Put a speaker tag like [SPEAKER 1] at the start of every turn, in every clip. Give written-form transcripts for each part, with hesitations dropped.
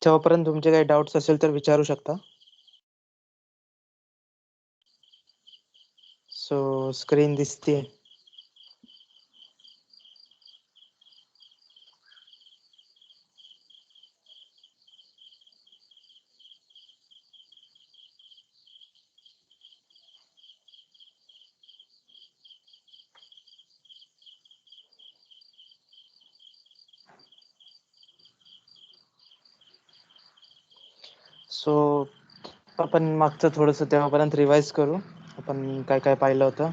[SPEAKER 1] तेव्हापर्यंत तुमचे काही डाऊट्स असेल तर विचारू शकता. सो स्क्रीन दिसते. सो आपण मागचं थोडंसं तेव्हापर्यंत रिवाइज करू. आपण काय काय पाहिलं होतं.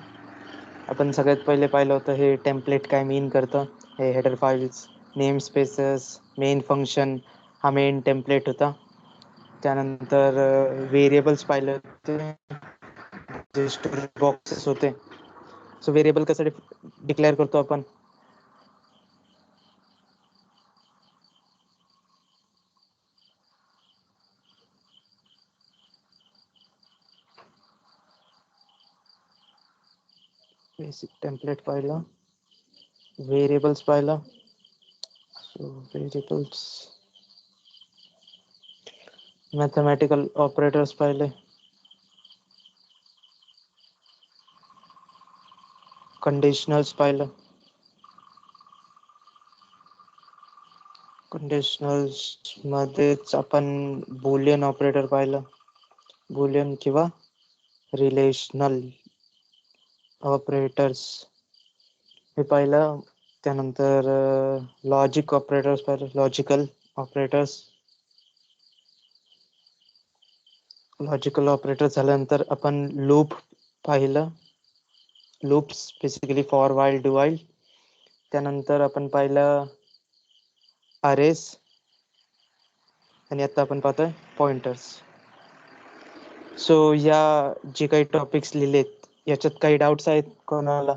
[SPEAKER 1] आपण सगळ्यात पहिले पाहिलं होतं हे टेम्पलेट काय मीन करतं. हे header files, namespaces, main function हा मेन टेम्पलेट होता. त्यानंतर व्हेरिएबल्स पाहिलं होते, जे स्टोरेज बॉक्सेस होते. सो व्हेरिएबल कसं डिक्लेअर करतो आपण. बेसिक टेम्पलेट पाहिलं, व्हेरिएबल्स पाहिलं. सो व्हेरिएबल्स, मॅथमॅटिकल ऑपरेटर्स पाहिले, कंडिशनल्स पाहिलं. कंडिशनल्स मध्येच आपण बुलियन ऑपरेटर पाहिलं, बुलियन किंवा रिलेशनल ऑपरेटर्स हे पाहिलं. त्यानंतर लॉजिक ऑपरेटर्स पाहिलं, लॉजिकल ऑपरेटर्स. लॉजिकल ऑपरेटर झाल्यानंतर आपण लूप पाहिलं, लूप्स बेसिकली फॉर वाईल डू वाईल. त्यानंतर आपण पाहिलं अरेज, आणि आता आपण पाहतोय पॉइंटर्स. सो या जे काही टॉपिक्स लिहिलेत याच्यात काही डाऊट्स आहेत कोणाला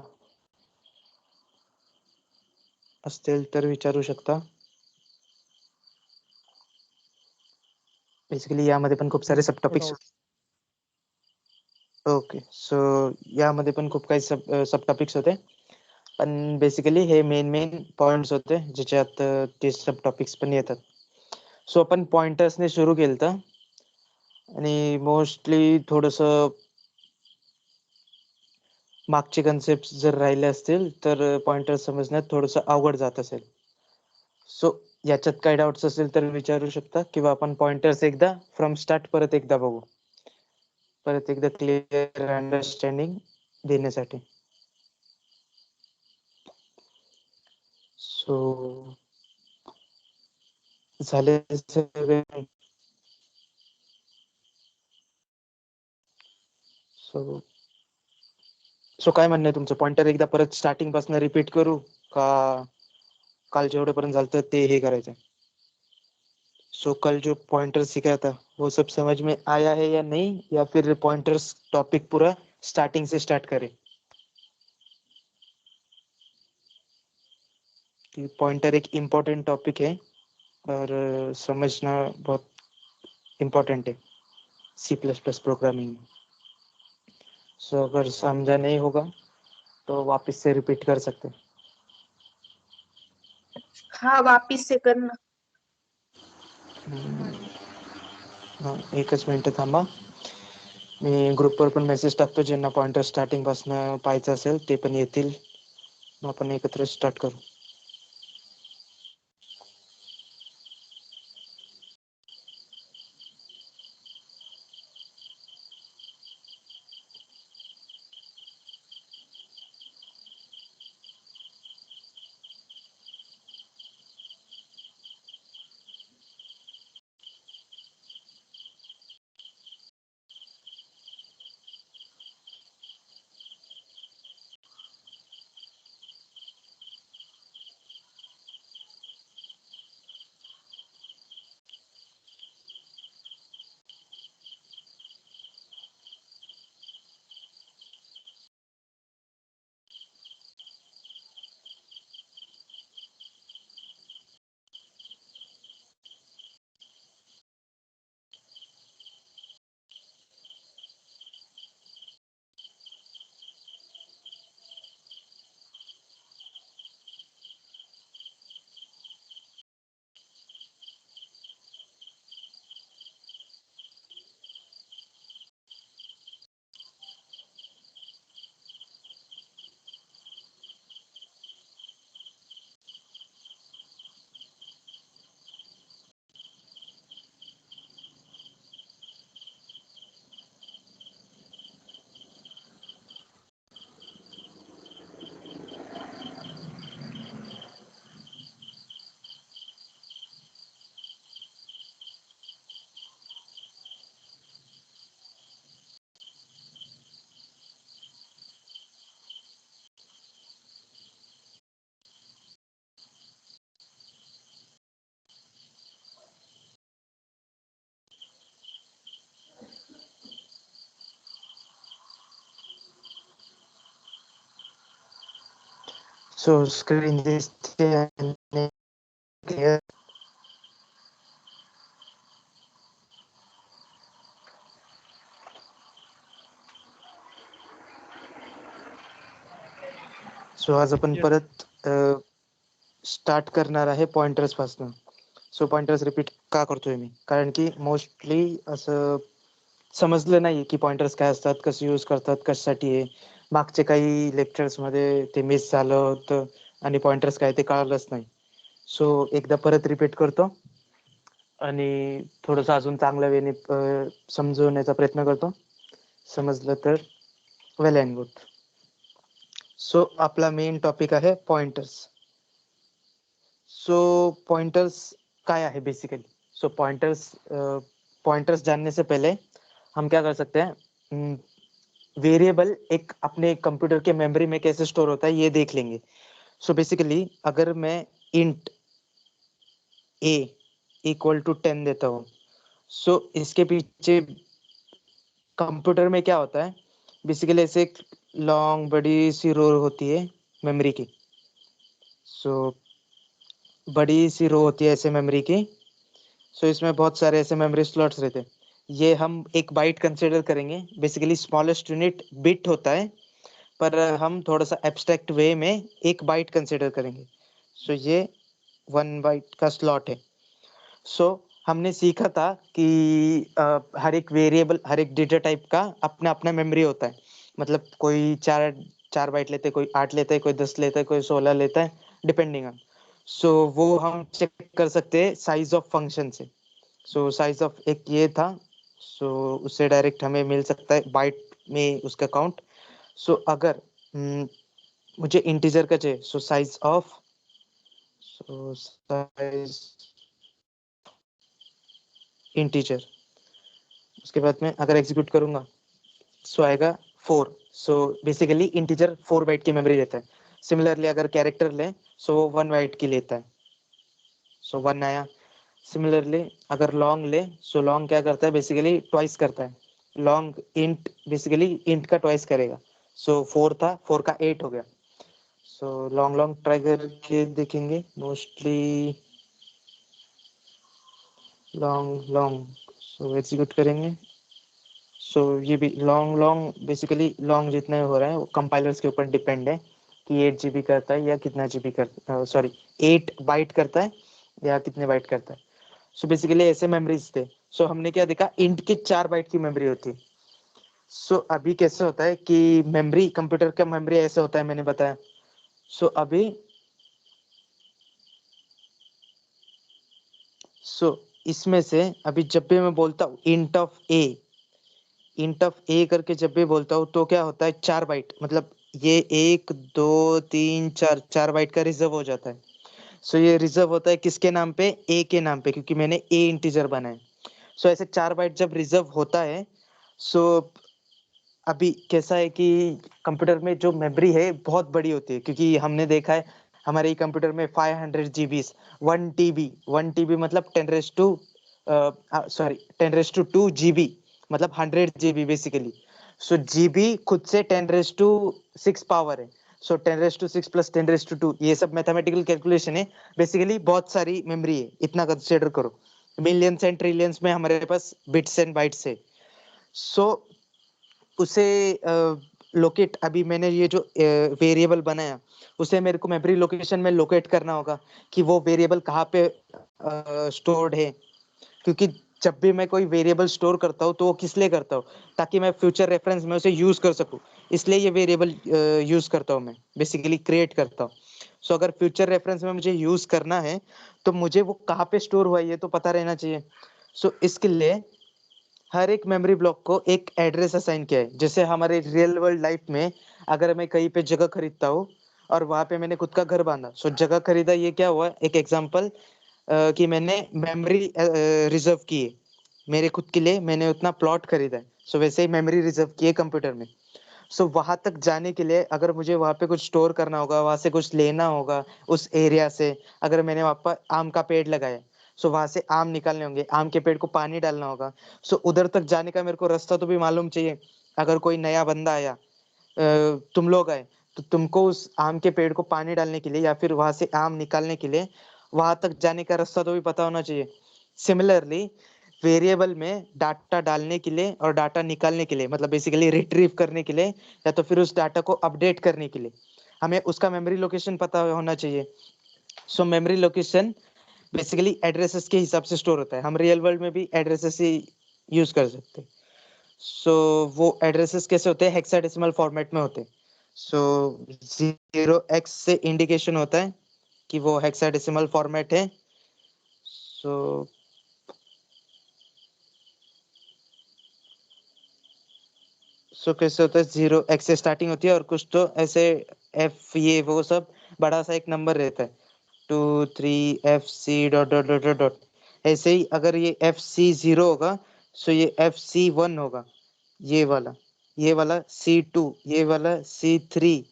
[SPEAKER 1] असतील तर विचारू शकता. बेसिकली यामध्ये पण खूप सारे सब टॉपिक्स. ओके, सो यामध्ये पण खूप काही सब टॉपिक्स होते, पण बेसिकली हे मेन पॉइंट्स होते ज्याच्यात ते सब टॉपिक्स पण येतात. सो आपण पॉइंटर्सने सुरू केलं तर, आणि मोस्टली थोडंसं मागचे कन्सेप्ट जर राहिले असतील तर पॉइंटर समजण्यात थोडंसं अवघड जात असेल. सो याच्यात काय डाऊट्स असेल तर विचारू शकता, किंवा आपण पॉइंटर्स एकदा फ्रॉम स्टार्ट परत एकदा बघू, परत एकदा क्लिअर अंडरस्टँडिंग देण्यासाठी. सो झाले सगळे. सो सो काय म्हणणं आहे तुमचं, पॉइंटर एकदा परत स्टार्टिंग पासून रिपीट करू का काल जेवढेपर्यंत झालं ते हे करायचं. सो कल जो पॉइंटर सीखा था वो सब समझ में आया है या नहीं, या फिर पॉइंटर्स टॉपिक पूरा स्टार्टिंग से स्टार्ट करें. पॉइंटर एक इम्पोर्टेंट टॉपिक है और समझना बहुत इम्पोर्टेंट है C++ प्रोग्रामिंग में. सो अगर समझा नहीं होगा तो वापस से रिपीट कर सकते हैं.
[SPEAKER 2] हाँ वापिस से करना.
[SPEAKER 1] हा, एकच मिनिट थांबा. मी ग्रुपवर पण मेसेज टाकतो, ज्यांना पॉइंटर स्टार्टिंग पासून पाहायचं असेल ते पण येतील. मग आपण एकत्र स्टार्ट करू. सो स्क्रीन दिसते क्लियर? सो आज आपण
[SPEAKER 3] Yes.
[SPEAKER 1] परत स्टार्ट करणार आहे पॉइंटर्स पासून. सो पॉइंटर्स रिपीट का करतोय मी, कारण की मोस्टली असं समजलं नाही की पॉइंटर्स काय असतात, कसे यूज करतात, कशासाठी आहे. मागचे काही लेक्चर्समध्ये ते मिस झालं होतं आणि पॉइंटर्स काय ते कळालंच नाही. सो एकदा परत रिपीट करतो आणि थोडंसं अजून चांगल्या वेने समजवण्याचा प्रयत्न करतो. समजलं तर वेल अँड गुड. सो आपला मेन टॉपिक आहे पॉइंटर्स. सो पॉइंटर्स काय है बेसिकली? सो पॉइंटर्स जानने से पहले हम क्या कर सकते हैं, वेरिएबल एक अपने कंप्यूटर के मेमोरी में कैसे स्टोर होता है ये देख लेंगे. सो बेसिकली अगर मैं इंट ए इक्वल टू 10 देता हूँ, सो इसके पीछे कंप्यूटर में क्या होता है, बेसिकली ऐसे एक लॉन्ग बड़ी सी रो होती है मेमोरी की. सो बड़ी सी रो होती है ऐसे मेमोरी की. सो इसमें बहुत सारे ऐसे मेमोरी स्लॉट्स रहते हैं. ये हम एक बाइट कंसिडर करेंगे. बेसिकली स्मॉलेस्ट यूनिट बिट होता है, पर हम थोड़ा सा एब्स्ट्रैक्ट वे में एक बाइट कंसिडर करेंगे. सो ये 1 बाइट का स्लॉट है. सो हमने सीखा था कि हर एक वेरिएबल, हर एक डेटा टाइप का अपना अपना मेमोरी होता है. मतलब कोई 4 बाइट लेते हैं, कोई 8 लेता है, कोई 10 लेता है, कोई 16 लेता है, डिपेंडिंग ऑन. सो वो हम चेक कर सकते हैं साइज ऑफ फंक्शन से. सो साइज ऑफ एक ये था. सो उससे डायरेक्ट हमें मिल सकता है बाइट में उसका काउंट. सो अगर मुझे इंटीजर का चाहिए, so size of, so size integer. उसके बाद में अगर एग्जीक्यूट करूंगा सो आएगा 4. सो बेसिकली इंटीजर 4 बाइट की मेमोरी रहता है. सिमिलरली अगर कैरेक्टर ले सो वो 1 बाइट की लेता है. सो 1 आया. सिमिलरली अगर लॉन्ग ले सो लॉन्ग क्या करता है, बेसिकली ट्वाइस करता है. लॉन्ग इंट बेसिकली इंट का ट्वाइस करेगा. सो 4 था, 4 का 8 हो गया. सो लॉन्ग लॉन्ग ट्राई करके देखेंगे. मोस्टली लॉन्ग लॉन्ग, सो एग्जीक्यूट करेंगे. सो ये भी लॉन्ग लॉन्ग, बेसिकली लॉन्ग जितना हो रहा है वो कंपाइलर्स के ऊपर डिपेंड है कि 8 GB करता है या कितना जीबी करता, सॉरी 8 बाइट करता है या कितने बाइट करता है. सो बेसिकली ऐसे मेमोरीज थे. सो हमने क्या देखा, इंट की 4 बाइट की मेमोरी होती है. सो अभी कैसे होता है कि मेमोरी, कंप्यूटर का मेमोरी ऐसे होता है, मैंने बताया. सो अभी इसमें से अभी जब भी मैं बोलता हूँ इंट ऑफ ए करके जब भी बोलता हूँ तो क्या होता है, 4 बाइट, मतलब ये 1 2 3 4 बाइट का रिजर्व हो जाता है. सो ये रिजर्व होता है किसके नाम पे, ए के नाम पे, क्योंकि मैंने ए इंटीजर बनाया. सो ऐसे 4 बाइट जब रिजर्व होता है. सो अभी कैसा है कि कंप्यूटर में जो मेमोरी है बहुत बड़ी होती है, क्योंकि हमने देखा है हमारे कंप्यूटर में 500 GB, 1 TB मतलब 10 टू 2 GB, मतलब 100 GB बेसिकली. सो जीबी खुद से 10 टू 6 पावर है. सो 10 टू 6 प्लस 10 टू 2, ये सब मैथमेटिकल कैलकुलेशन है. बेसिकली बहुत सारी मेमोरी है, इतना कंसिडर करो. मिलियंस एंड ट्रिलियंस में हमारे पास बिट्स एंड बाइट्स है. सो उसे लोकेट, अभी मैंने ये जो वेरिएबल बनाया उसे मेरे को मेमोरी लोकेशन में लोकेट करना होगा कि वो वेरिएबल कहाँ पे स्टोर्ड है. क्योंकि जब भी मैं कोई वेरिएबल स्टोर करता हूँ तो वो किस लिए करता हूँ, ताकि मैं फ्यूचर रेफरेंस में उसे यूज कर सकूँ. इसलिए ये वेरिएबल यूज करता हूँ मैं, बेसिकली क्रिएट करता हूँ. सो अगर फ्यूचर रेफरेंस में मुझे यूज करना है तो मुझे वो कहाँ पे स्टोर हुआ है ये तो पता रहना चाहिए. सो इसके लिए हर एक मेमोरी ब्लॉक को एक एड्रेस असाइन किया है. जैसे हमारे रियल वर्ल्ड लाइफ में अगर मैं कहीं पे जगह खरीदता हूँ और वहां पे मैंने खुद का घर बांधा, सो जगह खरीदा, ये क्या हुआ, एक एग्जांपल कि मैंने मेमोरी रिजर्व की है मेरे खुद के लिए, मैंने उतना प्लॉट खरीदा है. सो वैसे ही मेमोरी रिजर्व की है कंप्यूटर में. सो वहां तक जाने के लिए अगर मुझे वहां पे कुछ स्टोर करना होगा, वहां से कुछ लेना होगा उस एरिया से. अगर मैंने वहां पर आम का पेड़ लगाया, सो वहां से आम निकालने होंगे, आम के पेड़ को पानी डालना होगा. सो उधर तक जाने का मेरे को रास्ता तो भी मालूम चाहिए. अगर कोई नया बंदा आया, तुम लोग आए, तो तुमको उस आम के पेड़ को पानी डालने के लिए या फिर वहां से आम निकालने के लिए वहां तक जाने का रास्ता तो भी पता होना चाहिए। सिमिलरली वेरिएबल में डाटा डालने के लिए और डाटा निकालने के लिए, मतलब बेसिकली रिट्रीव करने के लिए या तो फिर उस डाटा को अपडेट करने के लिए हमें उसका मेमोरी लोकेशन पता होना चाहिए। सो मेमोरी लोकेशन बेसिकली एड्रेसेस के हिसाब से स्टोर होता है। हम रियल वर्ल्ड में भी एड्रेसेस ही यूज कर सकते हैं। सो वो एड्रेसेस कैसे होते हैं, हेक्साडेसिमल फॉर्मेट में होते हैं। सो 0x से इंडिकेशन होता है कि वो हेक्साडेसिमल फॉर्मेट है। सो कैसे होता है, 0x से स्टार्टिंग होती है और कुछ तो ऐसे एफ ये वो सब बड़ा सा एक नंबर रहता है, 2 3 FC dot dot dot dot dot. ऐसे ही अगर ये FC0 होगा सो ये FC1 होगा, ये वाला ये वाला C2, ये वाला C3,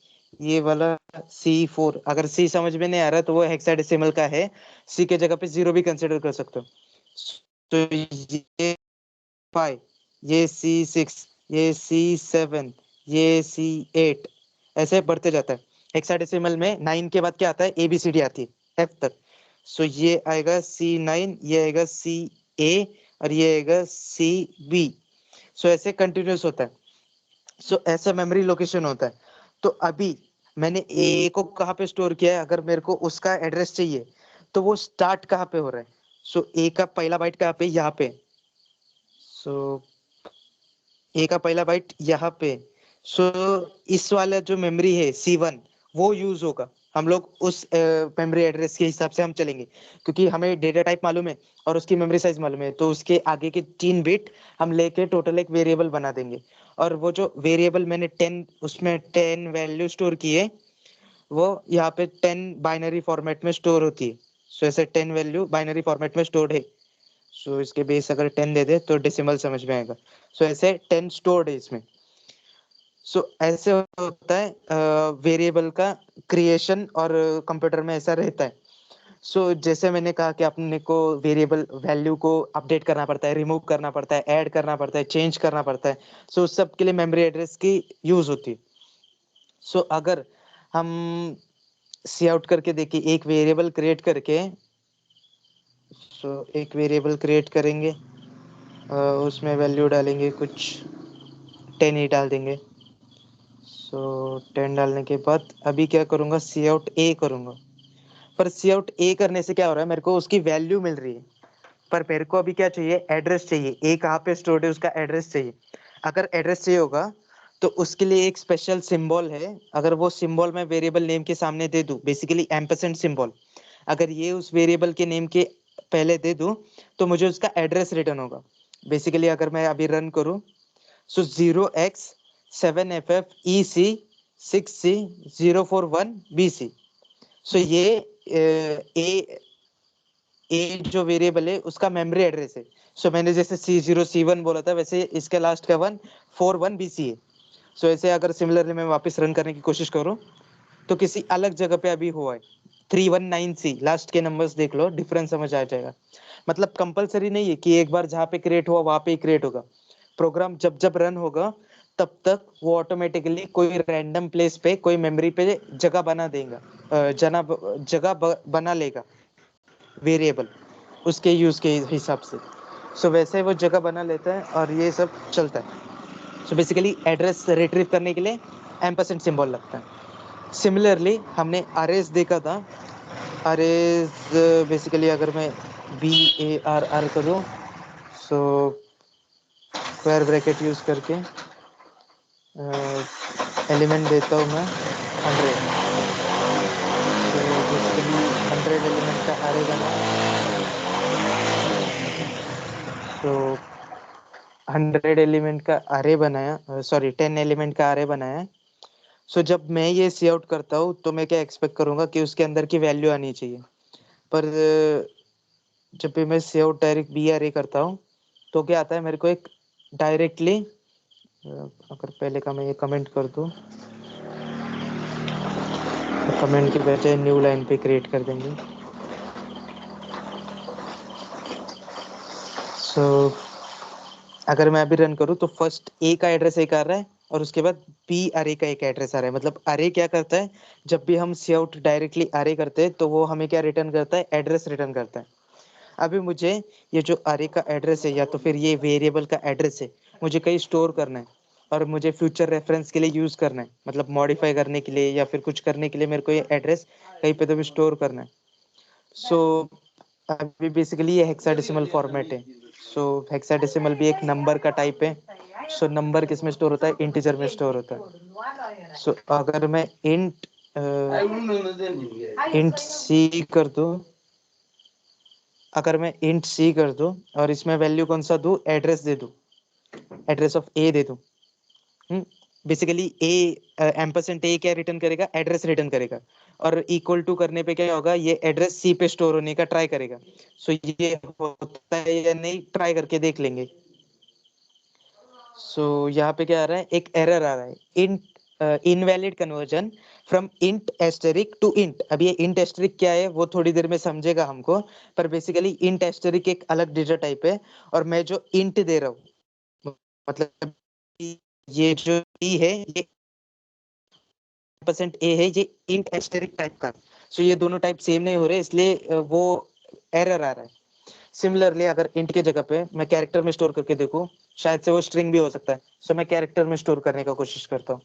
[SPEAKER 1] ये वाला C4। अगर C समझ में नहीं आ रहा तो वो हेक्साडेसिमल का है, C के जगह पे 0 भी कंसिडर कर सकते हो। तो ये 5, ये C6, ये C7, ये C8, ऐसे बढ़ते जाता है। हेक्साडेसिमल में 9 के बाद क्या आता है, ABCD आती है F तक। सो ये आएगा C9, ये आएगा CA और ये आएगा CB। सो ऐसे कंटिन्यूस होता है। सो ऐसा मेमोरी लोकेशन होता है। तो अभी मैंने ए को कहाँ पे स्टोर किया है, अगर मेरे को उसका एड्रेस चाहिए तो वो स्टार्ट कहाँ पे हो रहा है। सो ए का पहला बाइट कहाँ पे, यहाँ पे। सो ए का पहला बाइट यहाँ पे। सो इस वाला जो मेमोरी है C1 वो यूज होगा। हम लोग उस मेमोरी एड्रेस के हिसाब से हम चलेंगे, क्योंकि हमें डेटा टाइप मालूम है और उसकी मेमोरी साइज मालूम है। तो उसके आगे के 3 बिट हम लेके टोटल एक वेरिएबल बना देंगे। और वो जो वेरिएबल मैंने 10 उसमें 10 वैल्यू स्टोर की है, वो यहाँ पे 10 बाइनरी फॉर्मेट में स्टोर होती है। सो ऐसे 10 वैल्यू बाइनरी फॉर्मेट में स्टोर्ड है। सो इसके बेस अगर 10 दे दे तो डेसिमल समझ में आएगा। सो ऐसे 10 स्टोर्ड है इसमें। सो ऐसे होता है वेरिएबल का क्रिएशन, और कंप्यूटर में ऐसा रहता है। सो जैसे मैंने कहा कि अपने को वेरिएबल वैल्यू को अपडेट करना पड़ता है, रिमूव करना पड़ता है, ऐड करना पड़ता है, चेंज करना पड़ता है। सो उस सब के लिए मेमोरी एड्रेस की यूज होती है। सो अगर हम सी आउट करके देखिए, एक वेरिएबल क्रिएट करके, एक वेरिएबल क्रिएट करेंगे, उसमें वैल्यू डालेंगे कुछ 10 ही डाल देंगे। 10 डालने के बाद अभी क्या करूंगा, सी आउट ए करूंगा। पर सी आउट ए करने से क्या हो रहा है, मेरे को उसकी वैल्यू मिल रही है, पर मेरे को अभी क्या चाहिए, एड्रेस चाहिए। ए कहाँ पे स्टोर्ड है उसका एड्रेस चाहिए। अगर एड्रेस चाहिए होगा तो उसके लिए एक स्पेशल सिंबल है। अगर वो सिंबल मैं वेरिएबल नेम के सामने दे दूं, बेसिकली एम्परसेंड सिंबल, अगर ये उस वेरिएबल के नेम के पहले दे दूं तो मुझे उसका एड्रेस रिटर्न होगा। बेसिकली अगर मैं अभी रन करूं, सो 0x7FFEC6C041BC। सो ये ए ए जो वेरिएबल है उसका मेमोरी एड्रेस है। सो मैंने जैसे C0C1 बोला था, वैसे इसके लास्ट का 141BC है। सो ऐसे अगर सिमिलरली मैं वापस रन करने की कोशिश करूं तो किसी अलग जगह पे अभी हुआ है 319C, लास्ट के नंबर्स देख लो, डिफरेंस समझ आ जाएगा। मतलब कंपलसरी नहीं है कि एक बार जहाँ पे क्रिएट हुआ वहां पे ही क्रिएट होगा। प्रोग्राम जब जब रन होगा तब तक वो ऑटोमेटिकली कोई रैंडम प्लेस पे, कोई मेमोरी पे जगह बना देगा, बना लेगा वेरिएबल उसके यूज के हिसाब से। सो वैसे वो जगह बना लेता है और ये सब चलता है। सो बेसिकली एड्रेस रिट्रीव करने के लिए एम्परसेंड सिंबल लगता है। सिमिलरली हमने अरेज देखा था। अरेज बेसिकली अगर मैं BARR करूँ, सो स्क्वायर ब्रैकेट यूज करके एलिमेंट देता हूँ मैं 100। तो बेसिकली 100 एलिमेंट का अरे बना। सो 100 एलिमेंट का अरे बनाया, सॉरी 10 एलिमेंट का अरे बनाया। सो जब मैं ये सी आउट करता हूँ तो मैं क्या एक्सपेक्ट करूंगा कि उसके अंदर की वैल्यू आनी चाहिए। पर जब भी मैं सी आउट डायरेक्ट BRA करता हूँ तो क्या आता है मेरे को, एक डायरेक्टली, अगर पहले का मैं ये कमेंट कर दूँ, कमेंट की बजाय न्यू लाइन पे क्रिएट कर देंगे। सो अगर मैं अभी रन करूँ तो फर्स्ट ए का एड्रेस एक आ रहा है, और उसके बाद पी अरे का एक एड्रेस आ रहा है। मतलब अरे क्या करता है, जब भी हम सी आउट डायरेक्टली अरे करते हैं तो वो हमें क्या रिटर्न करता है, एड्रेस रिटर्न करता है। अभी मुझे ये जो अरे का एड्रेस है या तो फिर ये वेरिएबल का एड्रेस है, मुझे कहीं स्टोर करना है और मुझे फ्यूचर रेफरेंस के लिए यूज करना है, मतलब मॉडिफाई करने के लिए या फिर कुछ करने के लिए मेरे को ये एड्रेस कहीं पे तो भी स्टोर करना है। सो अभी बेसिकली ये हेक्साडेसिमल फॉर्मेट है। सो हेक्साडेसिमल भी एक नंबर का टाइप है। सो नंबर किस में स्टोर होता है, इंटीजर में स्टोर होता है। सो अगर मैं इंट सी कर दूं, अगर मैं इंट सी कर दूं और इसमें वैल्यू कौन सा दूं, एड्रेस दे दूं, एड्रेस ऑफ ए दे दूं। बेसिकली ए एम्परसेंड ए क्या रिटर्न करेगा, एड्रेस रिटर्न करेगा। और इक्वल टू करने पे क्या होगा, ये एड्रेस सी पे स्टोर होने का ट्राई करेगा। सो ये होता है या नहीं, ट्राई करके देख लेंगे। सो यहाँ पे क्या आ रहा है, एक एरर आ रहा है, int invalid conversion from int asterisk to int. अब ये इंट एस्टेरिक क्या है वो थोड़ी देर में समझेगा हमको, पर बेसिकली इंट एस्टेरिक एक अलग डेटा टाइप है। और मैं जो इंट दे रहा हूँ, मतलब ये जो ई है ये परसेंट ए है, ये इंट एस्टेरिक टाइप का। सो ये दोनों टाइप सेम नहीं हो रहे, इसलिए वो एरर आ रहा है। सिमिलरली अगर इंट के जगह पे मैं कैरेक्टर में स्टोर करके देखूं, शायद से वो स्ट्रिंग भी हो सकता है। सो मैं कैरेक्टर में स्टोर करने का कोशिश करता हूँ,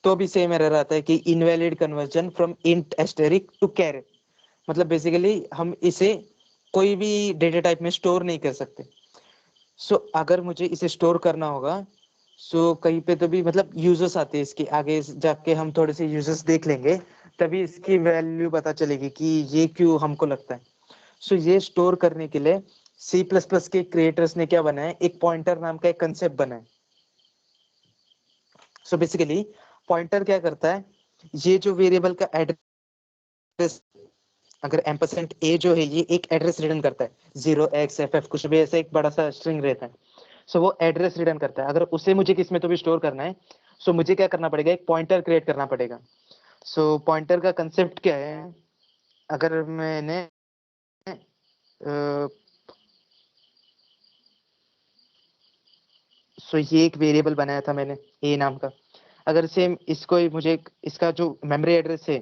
[SPEAKER 1] तो भी सेम एरर आता है कि invalid conversion from int asterisk to caret. मतलब बेसिकली हम इसे कोई भी डेटा टाइप में स्टोर नहीं कर सकते। सो अगर मुझे इसे स्टोर करना होगा, सो कहीं पे तो भी मतलब यूजर्स आते हैं इसके आगे जाके, हम थोड़े से यूजर्स देख लेंगे, तभी इसकी वैल्यू पता चलेगी कि ये क्यों हमको लगता है। सो ये स्टोर करने के लिए सी प्लस प्लस के क्रिएटर्स ने क्या बनाया, एक पॉइंटर नाम का एक कंसेप्ट बनाया। सो बेसिकली पॉइंटर क्या करता है, ये जो वेरिएबल का एड्रेस, अगर एम्परसेंट ए जो है ये एक एड्रेस रिटर्न करता है, 0xff कुछ भी ऐसा एक बड़ा सा स्ट्रिंग रहता है। सो वो एड्रेस रिटर्न करता है। अगर उसे मुझे किस में तो भी स्टोर करना है, सो मुझे क्या करना पड़ेगा, एक पॉइंटर क्रिएट करना पड़ेगा। सो पॉइंटर का कंसेप्ट क्या है, अगर मैंने सो ये एक वेरिएबल बनाया था मैंने ए नाम का। अगर सेम इसको मुझे इसका जो मेमोरी एड्रेस है,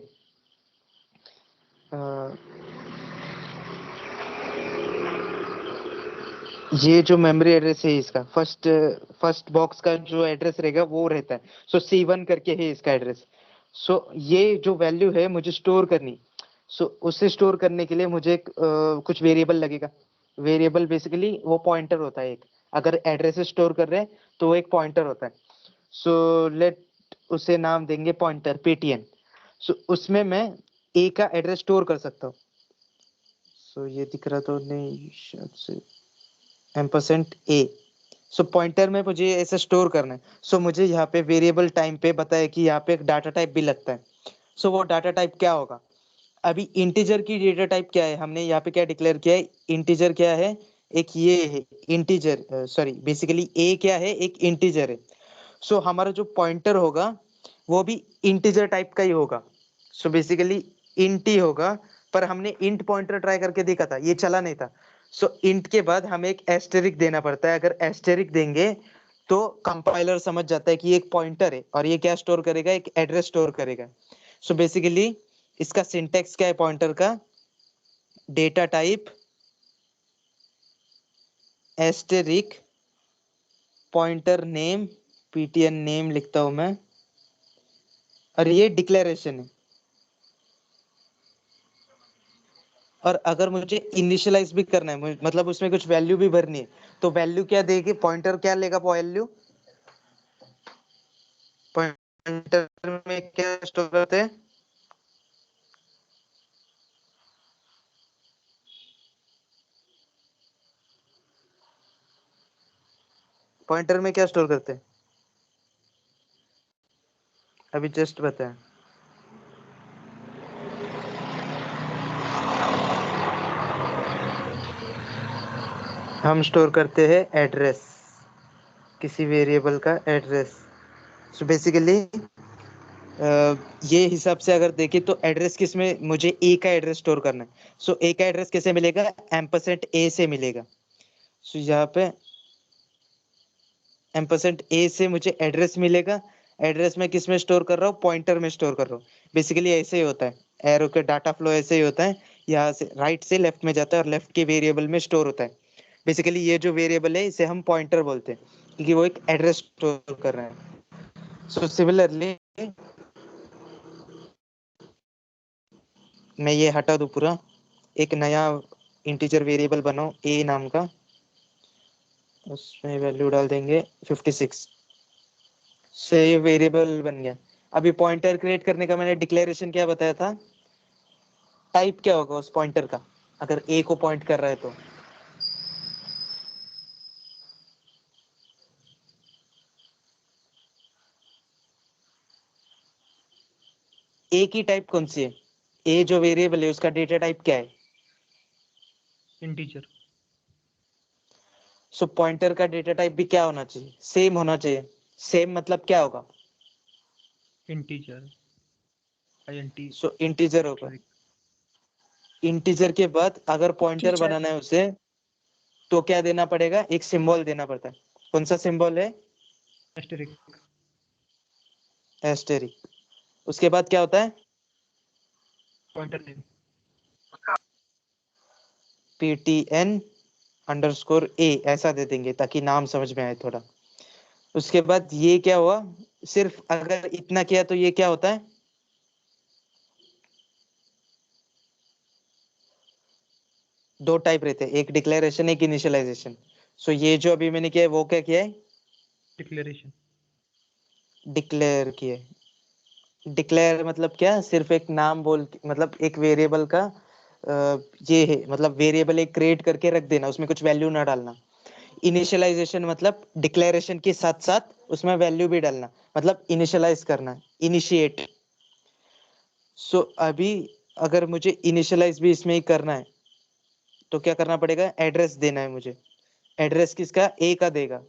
[SPEAKER 1] ये जो मेमोरी एड्रेस है इसका फर्स्ट फर्स्ट बॉक्स का जो एड्रेस रहेगा वो रहता है। सो C1 करके है इसका एड्रेस। सो ये जो वैल्यू है मुझे स्टोर करनी, सो उसे स्टोर करने के लिए मुझे कुछ वेरिएबल लगेगा। वेरिएबल बेसिकली वो पॉइंटर होता है एक। अगर एड्रेस स्टोर कर रहे हैं तो वो एक पॉइंटर होता है। सो लेट उसे नाम देंगे पॉइंटर पेटीएन। सो उसमें मैं ए का एड्रेस स्टोर कर सकता हूँ। सो ये दिख रहा तो नहीं शायद से, एम्परसेंट ए। सो पॉइंटर में मुझे ऐसे स्टोर करना है। सो मुझे यहाँ पे वेरिएबल टाइम पे बताया कि यहाँ पे एक डाटा टाइप भी लगता है। सो वो डाटा टाइप क्या होगा, अभी इंटीजर की डेटा टाइप क्या है, हमने यहाँ पे क्या डिक्लेयर किया है, इंटीजर क्या है, एक ये है इंटीजर, सॉरी बेसिकली ए क्या है, एक इंटीजर है। सो हमारा जो पॉइंटर होगा वो भी इंटीजर टाइप का ही होगा। सो बेसिकली इंट ही होगा, पर हमने इंट पॉइंटर ट्राई करके देखा था, ये चला नहीं था। सो इंट के बाद हमें एक एस्टेरिक देना पड़ता है। अगर एस्टेरिक देंगे तो कंपाइलर समझ जाता है कि ये एक पॉइंटर है और ये क्या स्टोर करेगा, एक एड्रेस स्टोर करेगा। सो बेसिकली इसका सिंटेक्स क्या है पॉइंटर का, data type asterisk pointer name, PTN name लिखता हूं मैं, और ये डिक्लेरेशन है। और अगर मुझे इनिशियलाइज भी करना है, मतलब उसमें कुछ वैल्यू भी भरनी है, तो वैल्यू क्या देगी, पॉइंटर क्या लेगा वैल्यू, पॉइंटर में क्या स्टोर करते हैं, पॉइंटर में क्या स्टोर करते हैं, अभी जस्ट बताएं। हम स्टोर करते हैं एड्रेस, किसी वेरिएबल का एड्रेस। सो बेसिकली ये हिसाब से अगर देखें तो एड्रेस किस में, मुझे ए का एड्रेस स्टोर करना है। सो ए का एड्रेस कैसे मिलेगा, एम्परसेंट ए से मिलेगा। सो यहाँ पे एम्परसेंड ए से मुझे एड्रेस मिलेगा। एड्रेस में किस में स्टोर कर रहा हूँ, पॉइंटर में स्टोर कर रहा हूँ। बेसिकली ऐसे ही होता है, एरो के डाटा फ्लो ऐसे ही होता है। यहाँ से राइट से लेफ्ट में जाता है और लेफ्ट के वेरिएबल में स्टोर होता है। बेसिकली ये जो वेरिएबल है इसे हम पॉइंटर बोलते हैं, क्योंकि वो एक एड्रेस स्टोर कर रहे हैं। सो सिमिलरली मैं ये हटा दूं पूरा, एक नया इंटीजर वेरिएबल बनाओ ए नाम का, उसमें वैल्यू डाल देंगे 56। से ये वेरिएबल बन गया। अभी पॉइंटर क्रिएट करने का मैंने डिक्लेरेशन क्या बताया था, टाइप क्या होगा उस पॉइंटर का, अगर ए को पॉइंट कर रहा है तो। ए की टाइप कौन सी है, ए जो वेरिएबल है उसका डेटा टाइप क्या है।
[SPEAKER 3] इंटीजर।
[SPEAKER 1] सो पॉइंटर का डेटा टाइप भी क्या होना चाहिए, सेम होना चाहिए। सेम मतलब क्या होगा,
[SPEAKER 3] इंटीजर। INT।
[SPEAKER 1] सो इंटीजर होगा। इंटीजर के बाद अगर पॉइंटर
[SPEAKER 2] टीचर।
[SPEAKER 1] बनाना है उसे, तो क्या देना पड़ेगा, एक सिंबल देना पड़ता है। कौन सा सिंबल है,
[SPEAKER 3] एस्टेरिक।
[SPEAKER 1] एस्टेरिक। उसके बाद क्या होता है,
[SPEAKER 3] पॉइंटर नेम।
[SPEAKER 1] ptn अंडरस्कोर ए ऐसा दे देंगे ताकि नाम समझ में आए थोड़ा। उसके बाद ये क्या हुआ, सिर्फ अगर इतना किया तो ये क्या होता है, दो टाइप रहते हैं, एक डिक्लेरेशन एक इनिशियलाइजेशन। सो ये जो अभी मैंने किया है वो क्या किया है,
[SPEAKER 3] डिक्लेरेशन।
[SPEAKER 1] डिक्लेयर किया है। डिक्लेयर मतलब क्या, सिर्फ एक नाम बोल मतलब एक वेरिएबल का ये है, मतलब वेरिएबल एक क्रिएट करके रख देना, उसमें कुछ वैल्यू ना डालना। इनिशियलाइजेशन मतलब डिक्लेरेशन के साथ साथ उसमें वैल्यू भी डालना, मतलब इनिशियलाइज करना, इनिशिएट। सो अभी अगर मुझे इनिशियलाइज भी इसमें ही करना है तो क्या करना पड़ेगा, एड्रेस देना है मुझे। एड्रेस किसका, ए का देगा।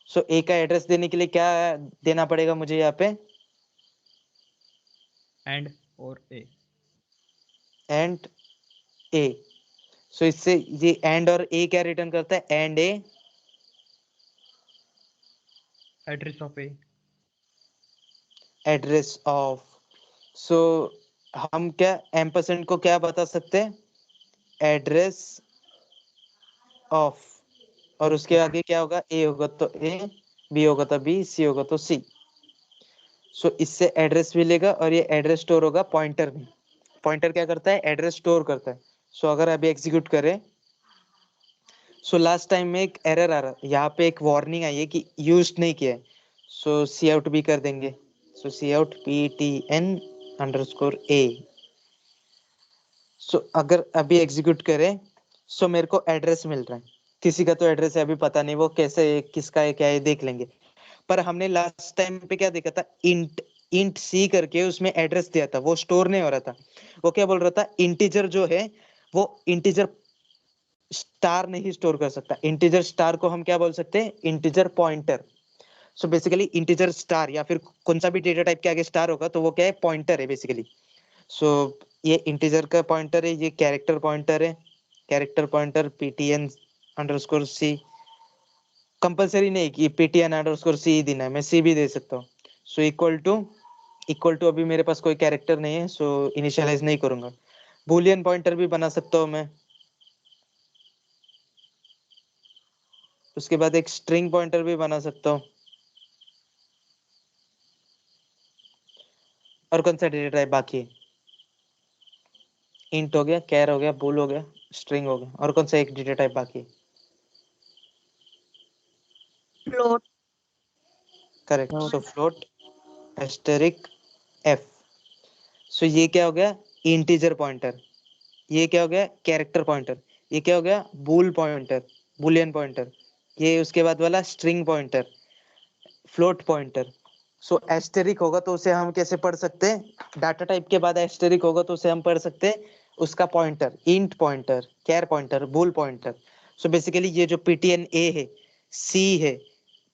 [SPEAKER 1] सो ए का एड्रेस देने के लिए क्या देना पड़ेगा मुझे यहाँ पे,
[SPEAKER 3] एंड और ए।
[SPEAKER 1] एंड ए। सो इससे ये एंड और ए क्या रिटर्न करता है, and A
[SPEAKER 3] address of A.
[SPEAKER 1] Address of. So हम क्या एम्परसेंड को क्या बता सकते हैं, एड्रेस ऑफ, और उसके
[SPEAKER 3] ऑफ।
[SPEAKER 1] आगे क्या होगा, ए होगा तो ए, बी होगा तो बी, सी होगा तो सी। सो इससे एड्रेस मिलेगा और ये एड्रेस स्टोर होगा पॉइंटर में। पॉइंटर क्या करता है, एड्रेस स्टोर करता है। सो अगर अभी एग्जीक्यूट करें, सो लास्ट टाइम में एक एरर आ रहा, यहाँ पे एक वार्निंग आई है कि यूज नहीं किया है। सो सी आउट भी कर देंगे। सो सी आउट ptn अंडरस्कोर ए। सो अगर अभी एग्जीक्यूट करें, सो मेरे को एड्रेस मिल रहा है। किसी का तो एड्रेस है, अभी पता नहीं वो कैसे है, किसका है क्या है, देख लेंगे। पर हमने लास्ट टाइम पे क्या देखा था, इंट इंट सी करके उसमें एड्रेस दिया था, वो स्टोर नहीं हो रहा था। वो क्या बोल रहा था, इंटीजर जो है वो इंटीजर स्टार नहीं स्टोर कर सकता। इंटीजर स्टार को हम क्या बोल सकते हैं, integer pointer. So basically integer star या फिर कौन सा भी डेटा टाइप के आगे स्टार होगा तो वो क्या है, पॉइंटर है बेसिकली। सो ये इंटीजर का पॉइंटर है, ये कैरेक्टर पॉइंटर है। Character pointer ptn underscore C. Compulsory नहीं कि ptn अंडरस्कोर सी ही देना है, मैं सी भी दे सकता हूँ। सो इक्वल टू अभी मेरे पास कोई कैरेक्टर नहीं है, सो इनिशियलाइज नहीं करूंगा। बूलियन पॉइंटर भी बना सकता हूँ मैं। उसके बाद एक स्ट्रिंग पॉइंटर भी बना सकता हूँ। और कौन सा डेटा टाइप बाकी है, इंट हो गया, कैर हो गया, बूल हो गया, स्ट्रिंग हो गया, और कौन सा एक डेटा टाइप बाकी है,
[SPEAKER 2] फ्लोट।
[SPEAKER 1] करेक्ट। सो फ्लोट एस्टेरिक एफ। सो ये क्या हो गया, इंटीजर पॉइंटर। ये क्या हो गया, कैरेक्टर पॉइंटर। ये क्या हो गया, बूल पॉइंटर, बुलियन पॉइंटर। ये उसके बाद वाला स्ट्रिंग पॉइंटर, फ्लोट पॉइंटर। सो एस्टेरिक होगा तो उसे हम कैसे पढ़ सकते हैं, डाटा टाइप के बाद एस्टेरिक होगा तो उसे हम पढ़ सकते हैं उसका pointer, int pointer, char pointer, bool pointer. So basically ये जो ptn ए है, सी है,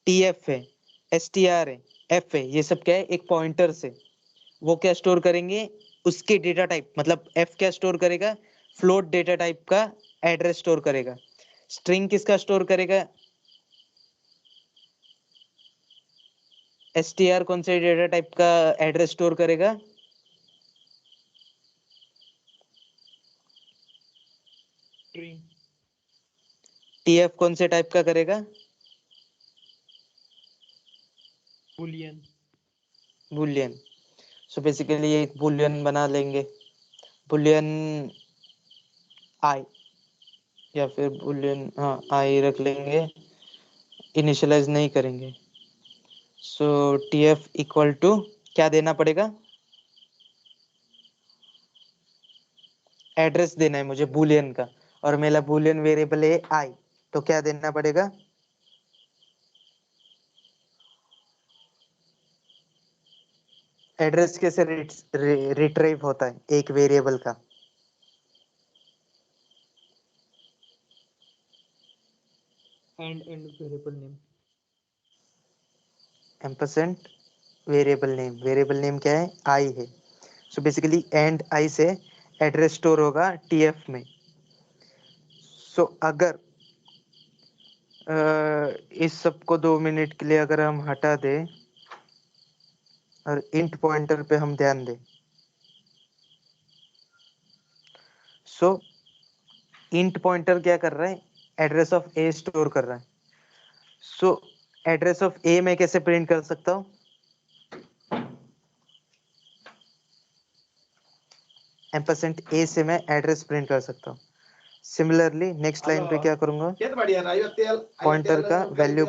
[SPEAKER 1] tf है, str है, f है, ये सब क्या है, एक पॉइंटर से वो क्या स्टोर करेंगे, उसके डेटा टाइप, मतलब f क्या स्टोर करेगा, फ्लोट डेटा टाइप का एड्रेस स्टोर करेगा। स्ट्रिंग किसका स्टोर करेगा, str कौन से डेटा टाइप का एड्रेस स्टोर करेगा?
[SPEAKER 3] स्ट्रिंग।
[SPEAKER 1] tf कौन से टाइप का करेगा?
[SPEAKER 3] बूलियन।
[SPEAKER 1] बूलियन। सो बेसिकली एक बूलियन बना लेंगे, बूलियन आई, या फिर बूलियन आई रख लेंगे, इनिशियलाइज नहीं करेंगे। सो tf इक्वल टू क्या देना पड़ेगा? एड्रेस देना है मुझे बूलियन का, और मेरा बूलियन वेरिएबल है आई, तो क्या देना पड़ेगा? एड्रेस कैसे रिट्रीव होता है एक वेरिएबल का?
[SPEAKER 3] And variable name.
[SPEAKER 1] Ampersand variable name, variable name क्या है? आई है। सो बेसिकली एंड आई से एड्रेस स्टोर होगा टीएफ में। सो अगर इस सब को 2 मिनट के लिए अगर हम हटा दें और इंट पॉइंटर पे हम ध्यान दें, सो इंट पॉइंटर क्या कर रहा है? एड्रेस ऑफ ए स्टोर कर रहा है। सो एड्रेस ऑफ ए मैं कैसे प्रिंट कर सकता हूँ? एम्परसेंड ए से मैं एड्रेस प्रिंट कर सकता हूँ। सिमिलरली नेक्स्ट लाइन पे क्या करूंगा? पॉइंटर का वैल्यू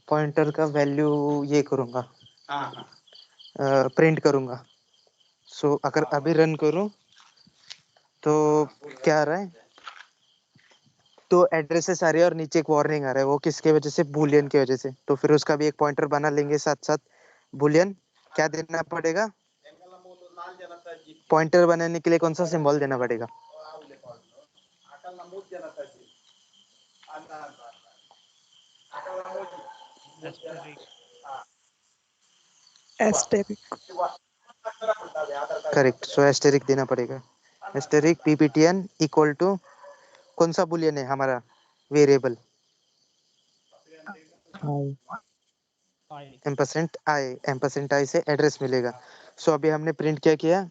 [SPEAKER 1] पॉइंटर का वैल्यू ये करूंगा, प्रिंट करूंगा। सो अगर अभी रन करूं तो क्या आ रहा है? तो एड्रेसेस आ रही है और नीचे एक वार्निंग आ रहा है, वो किसके वजह से? बूलियन की वजह से। तो फिर उसका भी एक पॉइंटर बना लेंगे साथ साथ। बूलियन क्या देना पड़ेगा? पॉइंटर बनाने के लिए कौन सा सिंबल देना पड़ेगा?
[SPEAKER 3] एस्टेरिक।
[SPEAKER 4] एस्टेरिक।
[SPEAKER 1] करेक्ट। सो एस्टेरिक देना पड़ेगा। एस्टेरिक पीपीटीएन इक्वल टू कौन सा बूलियन है हमारा वेरिएबल?
[SPEAKER 4] आई।
[SPEAKER 3] आई।
[SPEAKER 1] एम्परसेंट आई, एम्परसेंट आई से एड्रेस मिलेगा। सो अभी हमने प्रिंट क्या किया?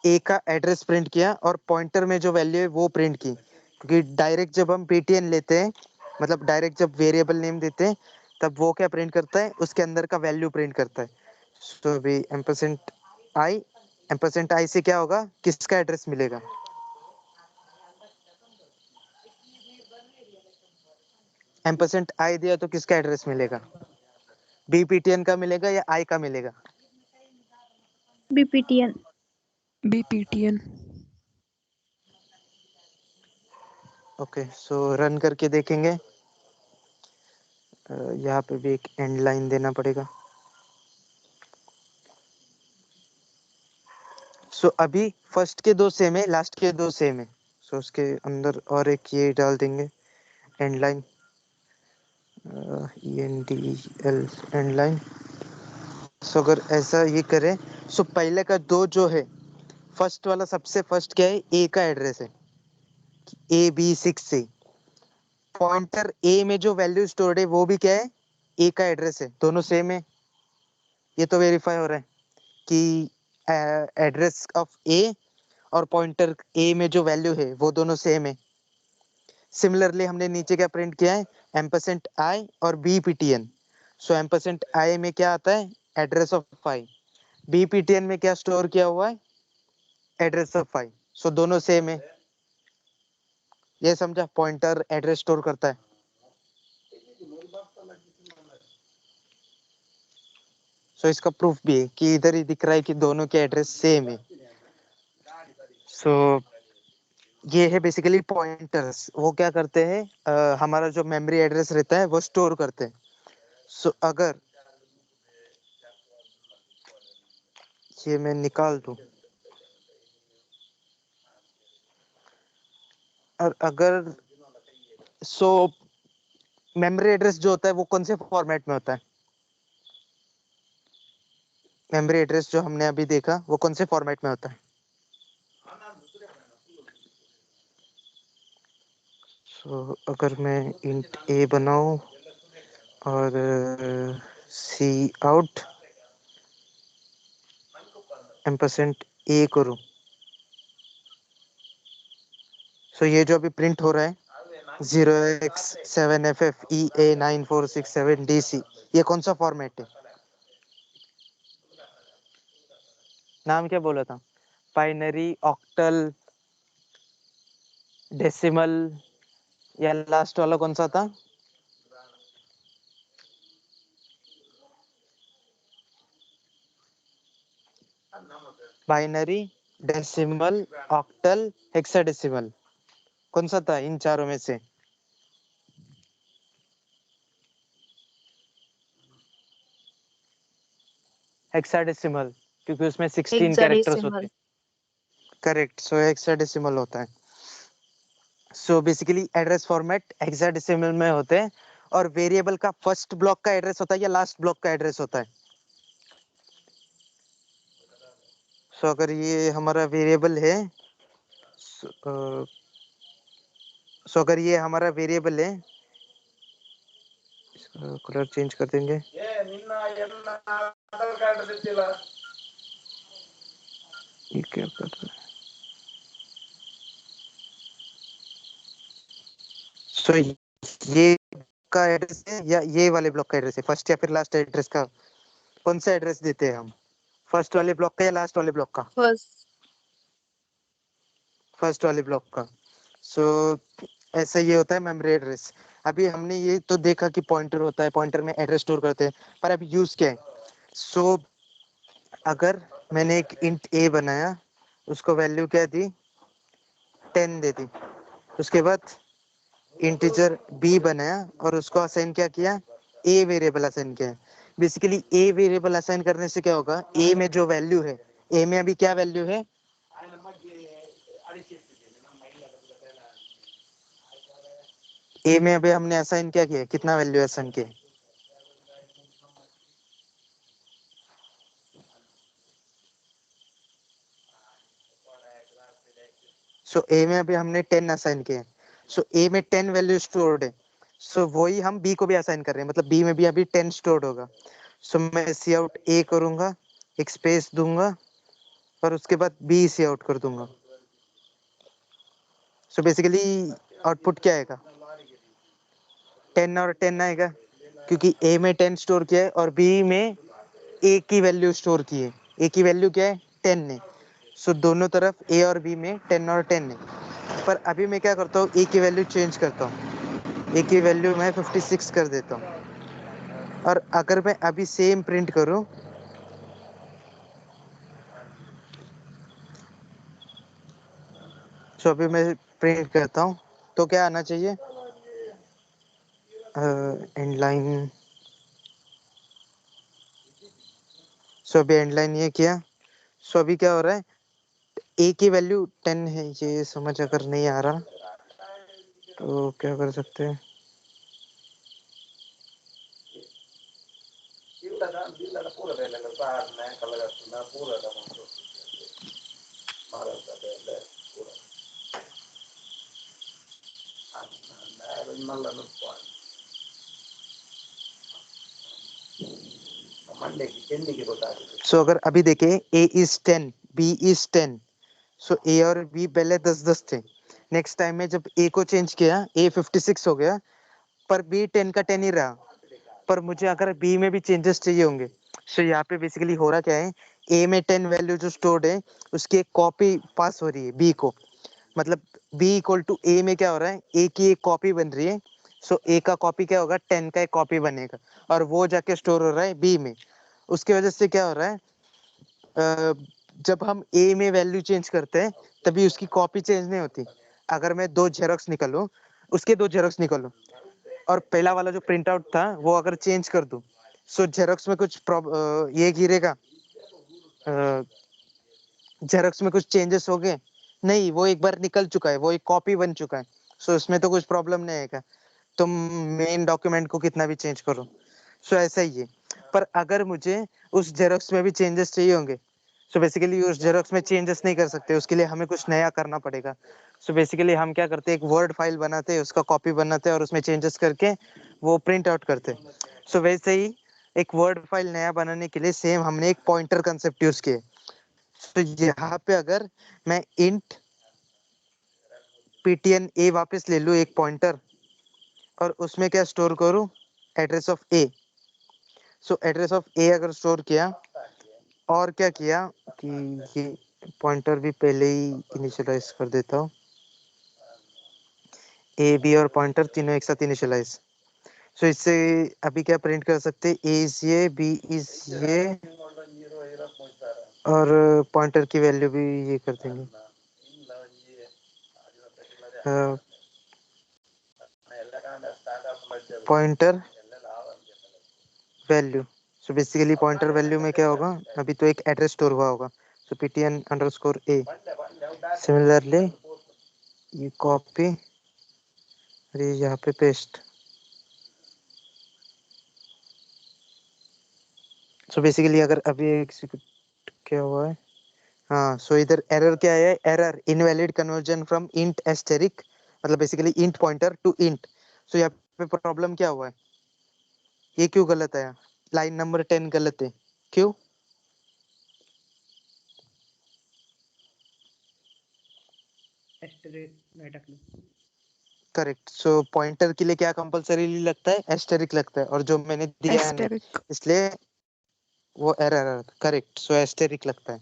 [SPEAKER 1] ए का एड्रेस प्रिंट किया और पॉइंटर में जो वैल्यू है वो प्रिंट की, क्योंकि डायरेक्ट जब हम पीटीएन लेते हैं, मतलब डायरेक्ट जब वेरिएबल नेम देते हैं, तब वो क्या प्रिंट करता है? उसके अंदर का वैल्यू प्रिंट करता है। सो अभी आई, एम्परसेंट आई से क्या होगा? किसका एड्रेस मिलेगा? एम्परसेंट आई दिया तो किसका एड्रेस मिलेगा? बीपीटीएन का मिलेगा या आई का मिलेगा?
[SPEAKER 2] बीपीटीएन।
[SPEAKER 4] बीपीटीएन।
[SPEAKER 1] ओके, सो रन करके देखेंगे। यहाँ पे भी एक एंड लाइन देना पड़ेगा। सो अभी फर्स्ट के 2 सेम है, लास्ट के 2 सेम है। सो उसके अंदर और एक ये डाल देंगे end line, ENDL end line. So अगर ऐसा ये करें, सो पहले का 2 जो है, फर्स्ट वाला सबसे फर्स्ट क्या है? ए का एड्रेस है, AB6 से। पॉइंटर ए में जो वैल्यू स्टोर्ड है वो भी क्या है? ए का एड्रेस है। दोनों सेम है। ये तो वेरीफाई हो रहा है कि एड्रेस ऑफ ए और पॉइंटर ए में जो वैल्यू है वो दोनों सेम है। सिमिलरली हमने नीचे क्या प्रिंट किया है? एम्परसेंट आई और बीपीटीएन। सो एम्परसेंट आई में क्या आता है? एड्रेस ऑफ आई। बीपीटीएन में क्या स्टोर किया हुआ है? एड्रेस ऑफ आई। सो दोनों सेम है। ये समझा? पॉइंटर एड्रेस स्टोर करता है। सो इसका प्रूफ भी है कि इधर ही दिख रहा है कि दोनों के एड्रेस सेम है। सो ये है बेसिकली पॉइंटर्स। वो क्या करते हैं? हमारा जो मेमोरी एड्रेस रहता है वो स्टोर करते हैं। सो अगर ये मैं निकाल दूं, और अगर मेमोरी एड्रेस जो होता है वो कौन से फॉर्मेट में होता है? मेमोरी एड्रेस जो हमने अभी देखा वो कौन से फॉर्मेट में होता है? सो अगर मैं इंट ए बनाऊं और सी आउट एम्परसेंट ए करूँ। सो ये जो अभी प्रिंट हो रहा है 0x7FFEA9467DC, ये कौन सा फॉर्मेट है? नाम क्या बोला था? बाइनरी, ऑक्टल, डेसिमल, या लास्ट वाला कौन सा था? बाइनरी, डेसिमल, ऑक्टल, हेक्साडेसिमल, कौन सा था इन चारों में से? हेक्साडेसिमल, क्योंकि उसमें 16 कैरेक्टर्स होते
[SPEAKER 2] हेक्साडेसिमल।
[SPEAKER 1] हैं। करेक्ट, सो हेक्साडेसिमल होता है। So basically address format hexadecimal में होते हैं, और वेरिएबल का फर्स्ट ब्लॉक का एड्रेस होता है या लास्ट ब्लॉक का एड्रेस होता है? सो अगर ये हमारा वेरिएबल है, सो अगर ये हमारा वेरिएबल है, इसका कलर चेंज कर देंगे। ये क्या कर रहा है? सो ये का एड्रेस है या ये वाले ब्लॉक का एड्रेस है? फर्स्ट या फिर लास्ट एड्रेस का कौन सा एड्रेस देते हैं हम? फर्स्ट वाले ब्लॉक का या लास्ट वाले ब्लॉक का?
[SPEAKER 2] फर्स्ट।
[SPEAKER 1] फर्स्ट वाले ब्लॉक का। सो ऐसा ये होता है मेमोरी एड्रेस। अभी हमने ये तो देखा कि पॉइंटर होता है, पॉइंटर में एड्रेस स्टोर करते हैं, पर अभी यूज क्या है? सो अगर मैंने एक इंट ए बनाया, उसको वैल्यू क्या दी? 10 दे दी। उसके बाद इंटीजर बी बनाया और उसको असाइन क्या किया? ए वेरिएबल असाइन किया। बेसिकली ए वेरिएबल असाइन करने से क्या होगा? ए में जो वैल्यू है, ए में अभी क्या वैल्यू है? ए में अभी हमने असाइन क्या किया? कितना वैल्यू असाइन किया? सो ए में अभी हमने 10 असाइन किया। सो ए में 10 वैल्यू स्टोर्ड है। सो वही हम बी को भी असाइन कर रहे हैं, मतलब बी में भी अभी 10 स्टोर्ड होगा। सो मैं सी आउट ए करूंगा, एक स्पेस दूंगा और उसके बाद बी सी आउट कर दूंगा। सो बेसिकली आउटपुट क्या आएगा? 10 और 10 आएगा, क्योंकि ए में 10 स्टोर किया है और बी में ए की वैल्यू स्टोर की है। ए की वैल्यू क्या है? 10 है। सो दोनों तरफ ए और बी में 10 और 10 है। पर अभी मैं क्या करता हूँ? ए की वैल्यू चेंज करता हूँ। ए की वैल्यू मैं 56 कर देता हूँ। और अगर मैं अभी सेम प्रिंट करूँ, सो अभी मैं प्रिंट करता हूँ तो क्या आना चाहिए? And line. सो अभी एंड लाइन ये किया। सो अभी क्या हो रहा है? ए की वैल्यू 10 है, ये समझ अगर नहीं आ रहा तो क्या कर सकते हैं? सो अगर अभी देखें ए इज 10, बी इज 10, सो ए और बी पहले 10-10 थे। नेक्स्ट टाइम में जब ए को चेंज किया, ए 56 हो गया, पर बी 10 का 10 ही रहा। पर मुझे अगर बी में भी चेंजेस चाहिए होंगे, सो यहाँ पे बेसिकली हो रहा क्या है? ए में 10 वैल्यू जो स्टोर्ड है, उसकी एक कॉपी पास हो रही है बी को। मतलब बी इक्वल टू ए में क्या हो रहा है? ए की एक कॉपी बन रही है। सो ए का कॉपी क्या होगा? 10 का एक कॉपी बनेगा और वो जाके स्टोर हो रहा है बी में। उसकी वजह से क्या हो रहा है? जब हम ए में वैल्यू चेंज करते हैं तभी उसकी कॉपी चेंज नहीं होती। अगर मैं दो जेरोक्स निकालूं, उसके दो जेरोक्स निकालूं और पहला वाला जो प्रिंट आउट था वो अगर चेंज कर दूं, सो जेरोक्स में कुछ ये गिरेगा? जेरोक्स में कुछ चेंजेस हो गए? नहीं, वो एक बार निकल चुका है, वो एक कॉपी बन चुका है। सो इसमें तो कुछ प्रॉब्लम नहीं आएगा। तुम मेन डॉक्यूमेंट को कितना भी चेंज करो, सो ऐसा ही है। पर अगर मुझे उस जेरोक्स में भी चेंजेस चाहिए होंगे, सो बेसिकली उस जेरोक्स में चेंजेस नहीं कर सकते, उसके लिए हमें कुछ नया करना पड़ेगा। सो बेसिकली हम क्या करते हैं? एक वर्ड फाइल बनाते हैं, उसका कॉपी बनाते हैं और उसमें चेंजेस करके वो प्रिंट आउट करते हैं। सो वैसे ही एक वर्ड फाइल नया बनाने के लिए सेम हमने एक पॉइंटर कंसेप्ट यूज किया। तो यहाँ पे अगर मैं इंट ptn a वापस ले लूँ एक पॉइंटर, और उसमें क्या स्टोर करूँ, address of a। So address of a अगर स्टोर किया, और क्या किया कि ये पॉइंटर भी पहले ही इनिशियलाइज कर देता हूँ, a b और पॉइंटर तीनों एक साथ इनिशियलाइज। सो इससे अभी क्या प्रिंट कर सकते हैं, a इज ये, b इज ये, और पॉइंटर की वैल्यू भी ये कर देंगे, pointer value. So basically pointer value में क्या होगा, अभी तो एक एड्रेस स्टोर हुआ होगा, सो ptn अंडरस्कोर a। सिमिलरली ये कॉपी और ये यहाँ पे पेस्ट। सो बेसिकली अगर अभी एग्जीक्यूट क्या हुआ है, हाँ, सो इधर एरर क्या है, error invalid conversion from int asterisk, मतलब basically int pointer to int. So यहाँ पे प्रॉब्लम क्या हुआ है, ये क्यों गलत आया, लाइन नंबर 10 गलत है, क्यों?
[SPEAKER 3] एस्टरेक नाही टाकलं.
[SPEAKER 1] करेक्ट। सो पॉइंटर के लिए क्या कंपलसरी लगता है, एस्टेरिक लगता है, और जो मैंने दिया नहीं,
[SPEAKER 4] asterisk,
[SPEAKER 1] इसलिए वो एरर। करेक्ट, सो एस्टेरिक लगता है।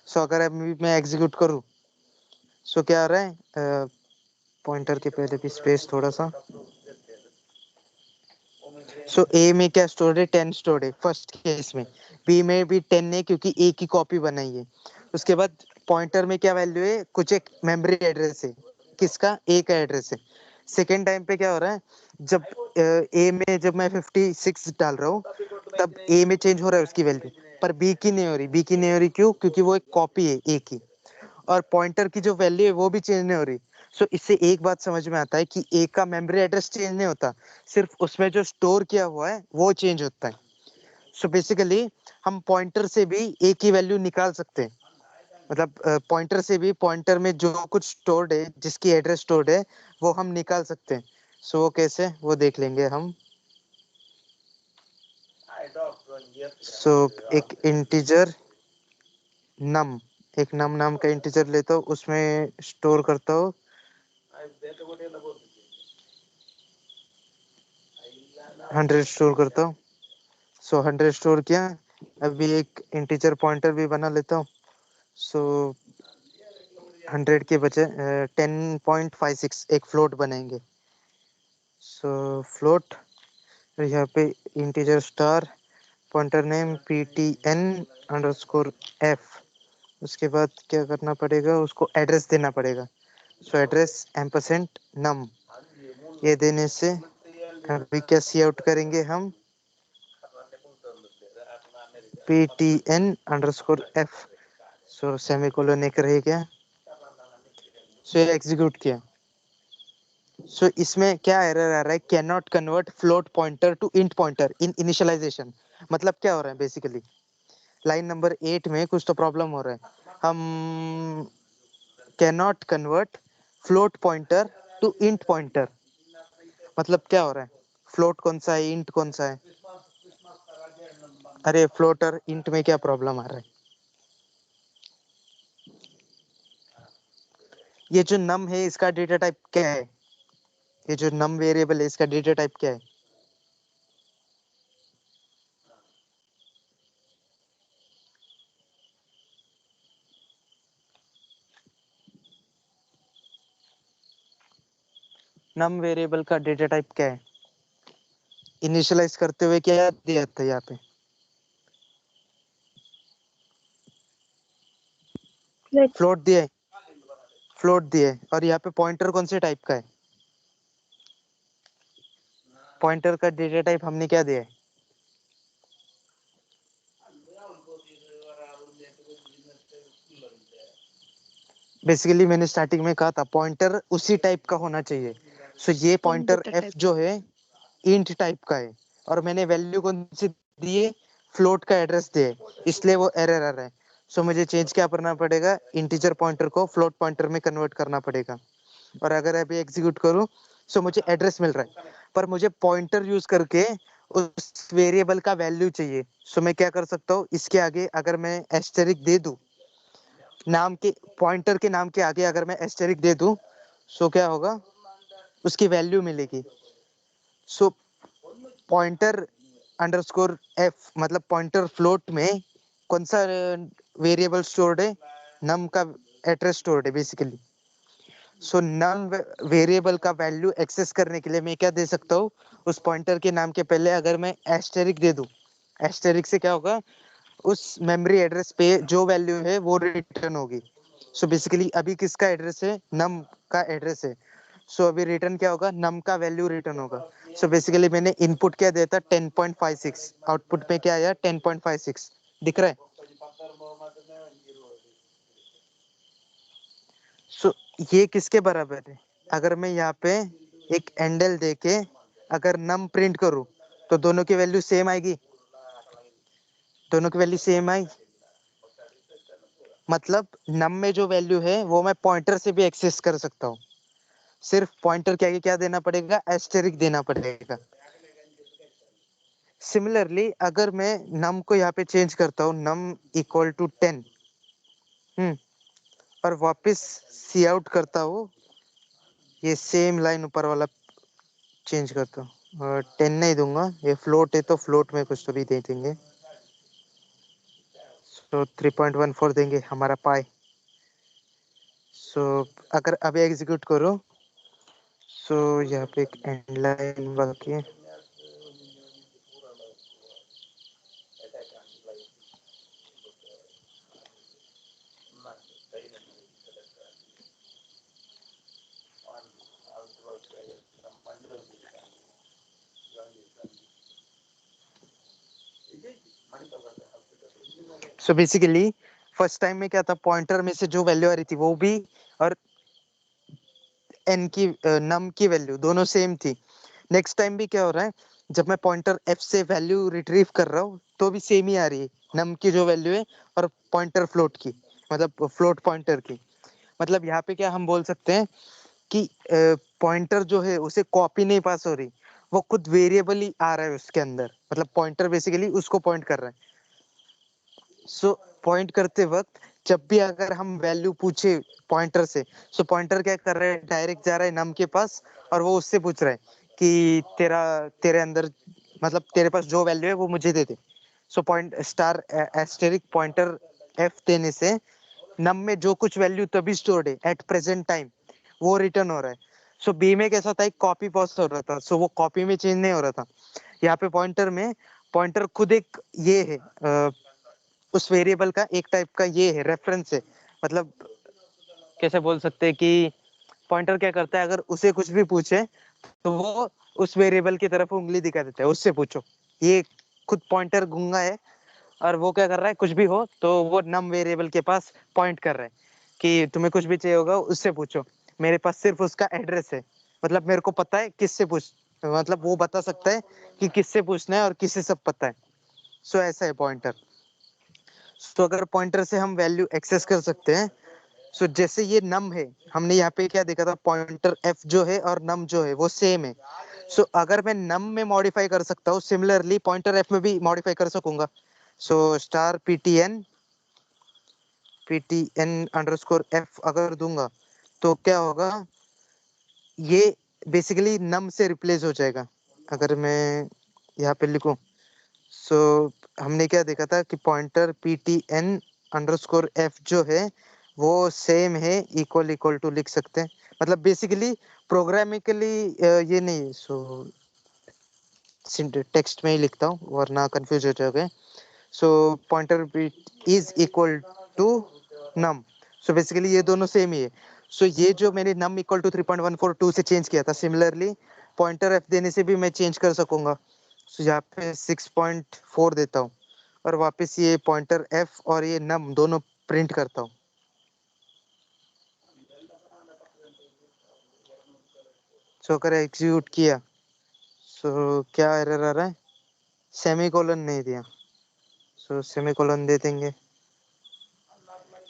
[SPEAKER 1] सो अगर अभी मैं एग्जीक्यूट करूँ, सो क्या आ रहा है, पॉइंटर के पहले भी स्पेस थोड़ा सा। सो ए में क्या स्टोर्ड है, 10 स्टोर्ड है फर्स्ट केस में, बी में भी 10 है क्योंकि ए की कॉपी बनाई है। उसके बाद पॉइंटर में क्या वैल्यू है, कुछ एक मेमोरी एड्रेस है, किसका, ए का एड्रेस है। सेकेंड टाइम पे क्या हो रहा है, जब ए में जब मैं 56 डाल रहा हूँ, तब ए में चेंज हो रहा है उसकी वैल्यू, पर बी की नहीं हो रही। बी की नहीं हो रही क्यों, क्योंकि वो एक कॉपी है ए की, और पॉइंटर की जो वैल्यू है वो भी चेंज नहीं हो रही। सो इससे एक बात समझ में आता है कि ए का मेमोरी एड्रेस चेंज नहीं होता, सिर्फ उसमें जो स्टोर किया हुआ है वो चेंज होता है। सो बेसिकली हम पॉइंटर से भी ए की वैल्यू निकाल सकते हैं, मतलब पॉइंटर से भी पॉइंटर में जो कुछ स्टोर्ड है, जिसकी एड्रेस स्टोर्ड है, वो हम निकाल सकते हैं। सो वो कैसे, वो देख लेंगे हम। सो एक इंटीजर नम, एक नम नाम का इंटीजर लेता हूँ, उसमें स्टोर करता हूँ 100 स्टोर करता हूँ। सो 100 स्टोर किया, अभी एक इंटीजर पॉइंटर भी बना लेता हूँ। सो 100 के बचे 10.56 एक फ्लोट बनाएंगे। सो फ्लोट, यहाँ पे integer star, pointer name ptn underscore f। उसके बाद क्या करना पड़ेगा, उसको एड्रेस देना पड़ेगा। सो एड्रेस एम्परसेंट नम, ये देने से अभी क्या सी आउट करेंगे हम, ptn अंडरस्कोर f। सो सेमीकोलन एक रह गया। सो ये एग्जीक्यूट किया। सो इसमें क्या एरर आ रहा है, can not convert float pointer to int pointer in initialization. मतलब क्या हो रहा है, बेसिकली लाइन नंबर 8 में कुछ तो प्रॉब्लम हो रहा है, हम can not convert float pointer to int pointer. मतलब क्या हो रहा है, फ्लोट कौन सा है, इंट कौन सा है, अरे फ्लोट और इंट में क्या प्रॉब्लम आ रहा है। ये जो नम है इसका डेटा टाइप क्या है, ये जो नम वेरिएबल है इसका डेटा टाइप क्या है, नम वेरिएबल का डेटा टाइप क्या है, इनिशियलाइज करते हुए क्या दिया था यहाँ पे, फ्लोट दिया है, फ्लोट दिया है, और यहाँ पे पॉइंटर कौन से टाइप का है, पॉइंटर का डेटा टाइप हमने क्या दिया है, बेसिकली मैंने स्टार्टिंग में कहा था पॉइंटर उसी टाइप का होना चाहिए। सो ये पॉइंटर
[SPEAKER 4] data
[SPEAKER 1] एफ
[SPEAKER 4] type,
[SPEAKER 1] जो है इंट टाइप का है, और मैंने वैल्यू कौन सी दी है, फ्लोट का एड्रेस दिया है, इसलिए वो एरर आ रहा है। सो मुझे चेंज क्या करना पड़ेगा, इंटीजर पॉइंटर को फ्लोट पॉइंटर में कन्वर्ट करना पड़ेगा। और अगर अभी एग्जीक्यूट करूं, सो मुझे एड्रेस मिल रहा है, पर मुझे पॉइंटर यूज करके उस वेरिएबल का वैल्यू चाहिए। सो मैं क्या कर सकता हूँ, इसके आगे अगर मैं एस्टेरिक दे दूं, नाम के पॉइंटर के नाम के आगे अगर मैं एस्टेरिक दे दूं, सो क्या होगा, उसकी वैल्यू मिलेगी। सो पॉइंटर अंडरस्कोर एफ मतलब पॉइंटर फ्लोट में कौन सा वेरिएबल स्टोर्ड है, नम का एड्रेस स्टोर्ड है बेसिकली। सो नम वेरिएबल का वैल्यू एक्सेस करने के लिए मैं क्या दे सकता हूँ, उस पॉइंटर के नाम के पहले अगर मैं एस्टेरिक दे दूं, एस्टेरिक से क्या होगा, उस मेमोरी एड्रेस पे जो वैल्यू है वो रिटर्न होगी। सो बेसिकली अभी किसका एड्रेस है, नम का एड्रेस है। सो अभी रिटर्न क्या होगा, नम का वैल्यू रिटर्न होगा। सो बेसिकली मैंने इनपुट क्या दिया था 10.56, आउटपुट में क्या आया 10.56 दिख रहा है। सो ये किसके बराबर है, अगर मैं यहाँ पे एक एंडल देके अगर नम प्रिंट करूँ तो दोनों की वैल्यू सेम आएगी, दोनों की वैल्यू सेम आई। मतलब नम में जो वैल्यू है वो मैं पॉइंटर से भी एक्सेस कर सकता हूँ, सिर्फ पॉइंटर के आगे क्या देना पड़ेगा, एस्टेरिक देना पड़ेगा। सिमिलरली अगर मैं नम को यहाँ पे चेंज करता हूँ, नम इक्वल टू 10, और वापस सी आउट करता हूँ, ये सेम लाइन ऊपर वाला चेंज करता हूँ, 10 नहीं दूंगा, ये फ्लोट है तो फ्लोट में कुछ तो भी दे देंगे। सो 3.14 देंगे हमारा पाई। सो अगर अभी एग्जीक्यूट करो, सो यहाँ पे एक एंड लाइन बाकी है। सो बेसिकली फर्स्ट टाइम में क्या था, पॉइंटर में से जो वैल्यू आ रही थी वो भी, और एन की नम की वैल्यू दोनों सेम थी। नेक्स्ट टाइम भी क्या हो रहा है, जब मैं पॉइंटर एफ से वैल्यू रिट्रीव कर रहा हूँ तो भी सेम ही आ रही है, नम की जो वैल्यू है और पॉइंटर फ्लोट की, मतलब फ्लोट पॉइंटर की। मतलब यहाँ पे क्या हम बोल सकते हैं कि पॉइंटर जो है उसे कॉपी नहीं पास हो रही, वो खुद वेरिएबल ही आ रहा है उसके अंदर, मतलब पॉइंटर बेसिकली उसको पॉइंट कर रहा है। सो पॉइंट करते वक्त जब भी अगर हम वैल्यू पूछे पॉइंटर से, सो पॉइंटर क्या कर रहा है, डायरेक्ट जा रहा है नम के पास और वो उससे पूछ रहा है कि तेरे अंदर मतलब तेरे पास जो वैल्यू है वो मुझे दे दे। So point star asterisk pointer F देने से नम में जो कुछ वैल्यू तभी स्टोर्ड है एट प्रेजेंट टाइम वो रिटर्न हो रहा है। सो बी में कैसा था, एक कॉपी पास हो रहा था, सो वो कॉपी में चेंज नहीं हो रहा था। यहाँ पे पॉइंटर में पॉइंटर खुद एक ये है, उस वेरिएबल का एक टाइप का ये है, रेफरेंस है। मतलब कैसे बोल सकते हैं कि पॉइंटर क्या करता है, अगर उसे कुछ भी पूछे तो वो उस वेरिएबल की तरफ उंगली दिखा देता है, उससे पूछो। ये खुद पॉइंटर गूंगा है और वो क्या कर रहा है, कुछ भी हो तो वो नम वेरिएबल के पास पॉइंट कर रहा है कि तुम्हें कुछ भी चाहिए होगा उससे पूछो, मेरे पास सिर्फ उसका एड्रेस है। मतलब मेरे को पता है किससे पूछ, मतलब वो बता सकता है कि किससे पूछना है और किससे सब पता है। सो ऐसा है पॉइंटर। तो अगर पॉइंटर से हम वैल्यू एक्सेस कर सकते हैं, सो जैसे ये नम है, हमने यहाँ पे क्या देखा था, पॉइंटर एफ जो है और नम जो है वो सेम है। सो अगर मैं नम में मॉडिफाई कर सकता हूँ, सिमिलरली पॉइंटर एफ में भी मॉडिफाई कर सकूंगा। So star PTN underscore F अगर दूंगा तो क्या होगा, ये बेसिकली नम से रिप्लेस हो जाएगा। अगर मैं यहाँ पे लिखूं, सो हमने क्या देखा था कि पॉइंटर ptn अंडरस्कोर एफ जो है वो सेम है, इक्वल इक्वल टू लिख सकते हैं। मतलब बेसिकली प्रोग्रामिकली ये नहीं, सो टेक्स्ट में ही लिखता हूँ वरना कंफ्यूज हो जाओगे। So pointer is equal to num, so basically ये दोनों सेम ही है। सो ये जो मैंने नम इक्वल टू 3.142 से चेंज किया था, सिमिलरली पॉइंटर एफ देने से भी मैं चेंज कर सकूंगा। सो यहाँ पे 6.4 देता हूँ और वापस ये पॉइंटर एफ और ये नम दोनों प्रिंट करता हूँ। सो अगर एग्जीक्यूट किया, सो क्या एरर आ रहा है, सेमीकोलन नहीं दिया। सो सेमीकोलन दे देंगे,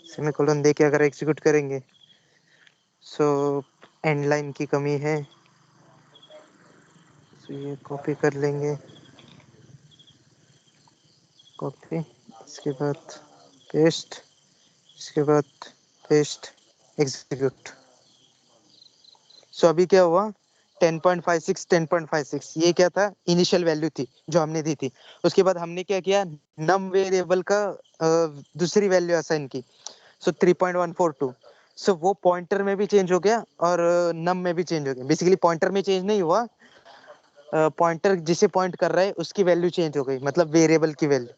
[SPEAKER 1] सेमीकोलन दे के अगर एग्जीक्यूट करेंगे, सो एंड लाइन की कमी है, सो ये कॉपी कर लेंगे, कॉपी, इसके बाद पेस्ट, इसके बाद पेस्ट, एग्जीक्यूट। सो अभी क्या हुआ, 10.56 10.56 ये क्या था, इनिशियल वैल्यू थी जो हमने दी थी। उसके बाद हमने क्या किया, नम वेरिएबल का दूसरी वैल्यू असाइन की, सो 3.142। सो वो पॉइंटर में भी चेंज हो गया और नम में भी चेंज हो गया। बेसिकली पॉइंटर में चेंज नहीं हुआ, पॉइंटर जिसे पॉइंट कर रहा है उसकी वैल्यू चेंज हो गई, मतलब वेरिएबल की वैल्यू।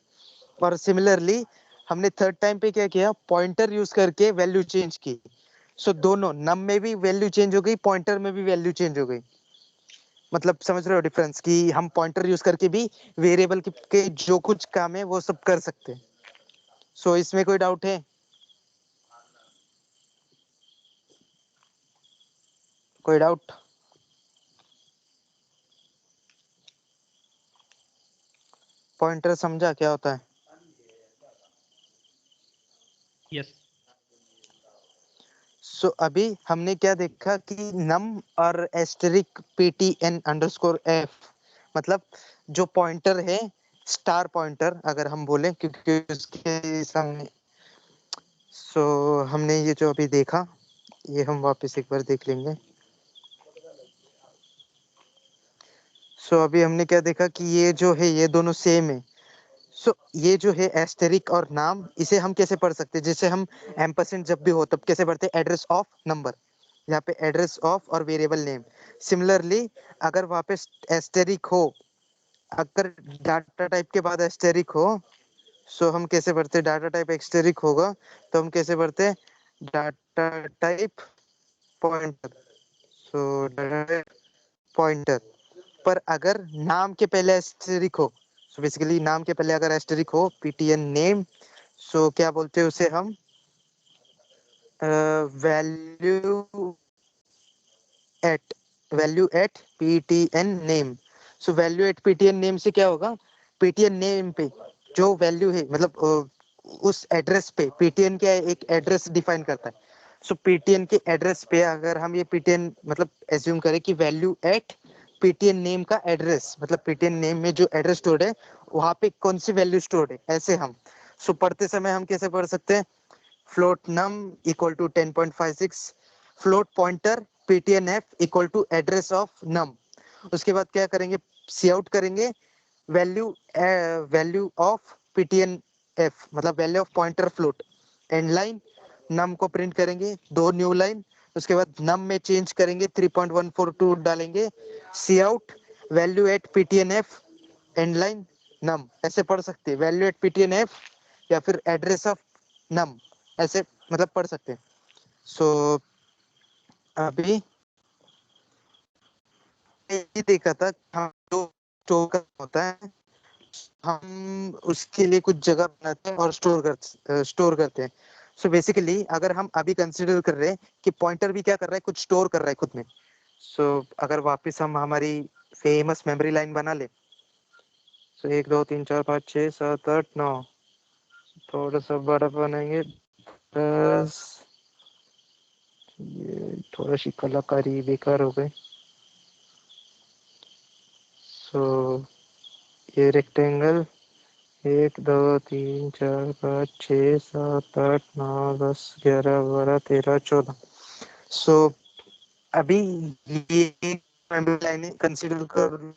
[SPEAKER 1] और सिमिलरली हमने थर्ड टाइम पे क्या किया, पॉइंटर यूज करके वैल्यू चेंज की। सो दोनों नम में भी वैल्यू चेंज हो गई, पॉइंटर में भी वैल्यू चेंज हो गई। मतलब समझ रहे हो डिफरेंस, कि हम पॉइंटर यूज करके भी वेरिएबल के जो कुछ काम है वो सब कर सकते हैं। सो इसमें कोई डाउट है? कोई डाउट? पॉइंटर समझा क्या होता है?
[SPEAKER 3] यस।
[SPEAKER 1] सो अभी हमने क्या देखा कि नम और एस्टेरिक ptn अंडरस्कोर f, मतलब जो पॉइंटर है, स्टार पॉइंटर अगर हम बोले, क्योंकि उसके सामने। सो हमने ये जो अभी देखा, ये हम वापस एक बार देख लेंगे। सो अभी हमने क्या देखा कि ये जो है ये दोनों सेम है। सो ये जो है एस्टेरिक और नाम, इसे हम कैसे पढ़ सकते हैं, जैसे हम एम्परसेंड जब भी हो तब कैसे पढ़ते हैं, एड्रेस ऑफ नंबर, यहाँ पे एड्रेस ऑफ और वेरिएबल नेम। सिमिलरली अगर वहाँ पे एस्टेरिक हो, अगर डाटा टाइप के बाद एस्टेरिक हो, सो हम कैसे पढ़ते हैं, डाटा टाइप एस्टेरिक होगा तो हम कैसे पढ़ते हैं, डाटा टाइप पॉइंटर। सो डाटा टाइप पॉइंटर। पर अगर नाम के पहले एस्टेरिक हो, सो बेसिकली नाम के पहले अगर एस्टेरिक हो, पीटीएन नेम, सो क्या बोलते हैं उसे हम, value at, value at PTN name. So value at PTN name से क्या होगा, पीटीएन नेम पे जो वैल्यू है, मतलब उस एड्रेस पे, पीटीएन क्या है, एक एड्रेस डिफाइन करता है। सो पीटीएन के एड्रेस पे अगर हम ये पीटीएन मतलब एज्यूम करें कि वैल्यू एट पीटीएन नेम का एड्रेस, मतलब पीटीएन नेम में जो एड्रेस स्टोर्ड है वहां पे कौन सी वैल्यू स्टोर्ड है, ऐसे हम। सो पढ़ते समय हम कैसे पढ़ सकते हैं, float num equal to 10.56, float pointer ptnf equal to address of num। उसके बाद क्या करेंगे, सी आउट करेंगे वैल्यू, वैल्यू ऑफ ptnf, मतलब value of pointer float. End line num को प्रिंट करेंगे, दो न्यू लाइन। उसके बाद नम में चेंज करेंगे, 3.142 डालेंगे, cout value at ptnf, end line num. ऐसे पढ़ सकते हैं, वैल्यू एट ptnf या फिर एड्रेस ऑफ नम, ऐसे मतलब पढ़ सकते हैं। सो अभी ये देखा था, हम जो स्टोर करना होता है, हम उसके लिए कुछ जगह बनाते हैं और स्टोर करते हैं। सो बेसिकली अगर हम अभी कंसिडर कर रहे हैं कि पॉइंटर भी क्या कर रहा है, कुछ स्टोर कर रहा है खुद में। सो अगर वापस हम हमारी फेमस मेमोरी लाइन बना ले, सो 1 2 3 4 5 6 7 8 9, थोड़ा सा बड़ा बनाएंगे 10, ये थोड़ा सी कलाकारी बेकार हो गई। सो ये रेक्टेंगल 1 2 3 4 5 6 7 8 9 10 11 12 13 14। सो अभी ये मेमोरी लाइन कंसीडर कर लो।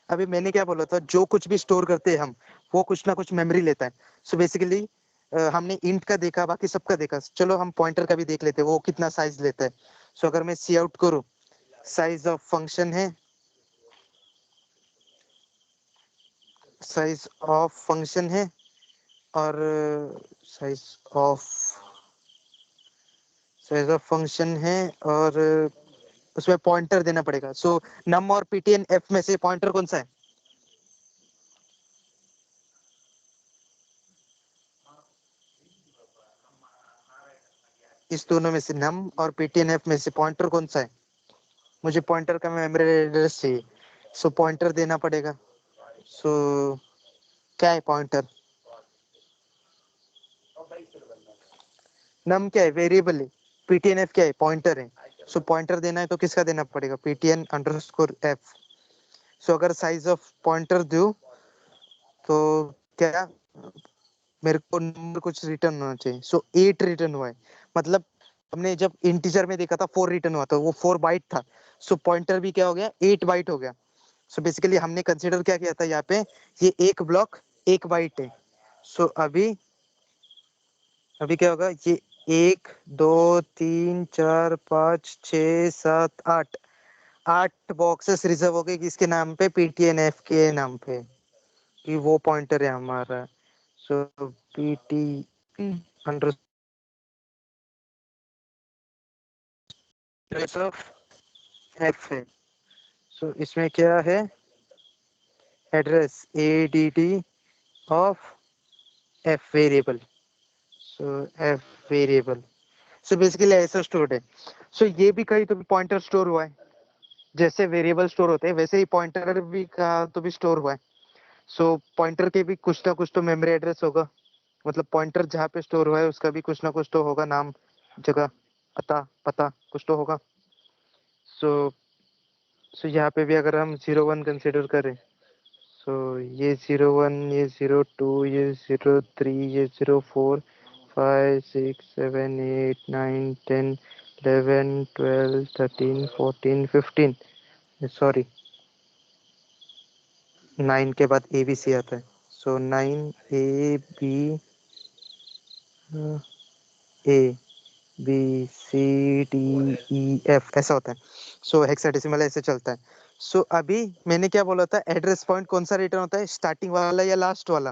[SPEAKER 1] अभी मैंने क्या बोला था, जो कुछ भी स्टोर करते हैं हम, वो कुछ ना कुछ मेमोरी लेता है। सो बेसिकली हमने इंट का देखा, बाकी सबका देखा, चलो हम पॉइंटर का भी देख लेते हैं वो कितना साइज लेता है। सो अगर मैं सी आउट करूँ, साइज ऑफ फंक्शन है, साइज ऑफ फंक्शन है, और size of size of function है, और उसमें पॉइंटर देना पड़ेगा। सो नम और पीटीएन एफ में से पॉइंटर कौन सा है? इस दोनों में से नम और पीटीएन एफ में से पॉइंटर कौन सा है? मुझे पॉइंटर का मेमोरी एड्रेस चाहिए, सो पॉइंटर देना पड़ेगा। सो क्या है पॉइंटर? नम क्या है, वेरिएबल है। पीटीएन एफ क्या है, पॉइंटर है। सो पॉइंटर देना है तो किसका देना पड़ेगा, पीटीएन अंडरस्कोर एफ। सो अगर साइज ऑफ पॉइंटर दो तो क्या मेरे को नंबर कुछ रिटर्न होना चाहिए, सो 8 रिटर्न हुआ है। मतलब हमने जब इंटीजर में देखा था 4 रिटर्न हुआ था, वो 4 बाइट था। सो पॉइंटर भी क्या हो गया, 8 बाइट हो गया। सो बेसिकली हमने कंसीडर क्या किया था यहाँ पे, ये एक ब्लॉक 1 बाइट है। सो अभी अभी क्या होगा, ये 1 2 3 4 5 6 7 8 8 बॉक्सेस रिजर्व हो गए किसके नाम पे, पीटीएनएफ के नाम पे, कि वो पॉइंटर है हमारा। सो पीटी अंडर ऑफ एफ है। सो इसमें क्या है, address ADD of F variable. So F variable, so basically ऐसा स्टोर है। सो ये भी कहीं तो भी पॉइंटर स्टोर हुआ है, जैसे वेरिएबल स्टोर होते हैं वैसे ही पॉइंटर भी कहाँ तो भी स्टोर हुआ है। सो पॉइंटर के भी कुछ ना कुछ तो मेमोरी एड्रेस होगा, मतलब पॉइंटर जहाँ पे स्टोर हुआ है उसका भी कुछ ना कुछ तो होगा, नाम, जगह, पता पता कुछ तो होगा। सो सो यहाँ पे भी अगर हम 01 कंसिडर करें, सो ये 01, ये 02, ये 03, ये 04, 5 6 7 8 9 10 11 12 13 14 15, सॉरी 9 के बाद ए बी सी आता है। So 9 A B, A B C D E F ऐसा होता है। सो हेक्साडेसिमल ऐसे चलता है। सो अभी मैंने क्या बोला था, एड्रेस पॉइंट कौन सा रिटर्न होता है, स्टार्टिंग वाला या लास्ट वाला।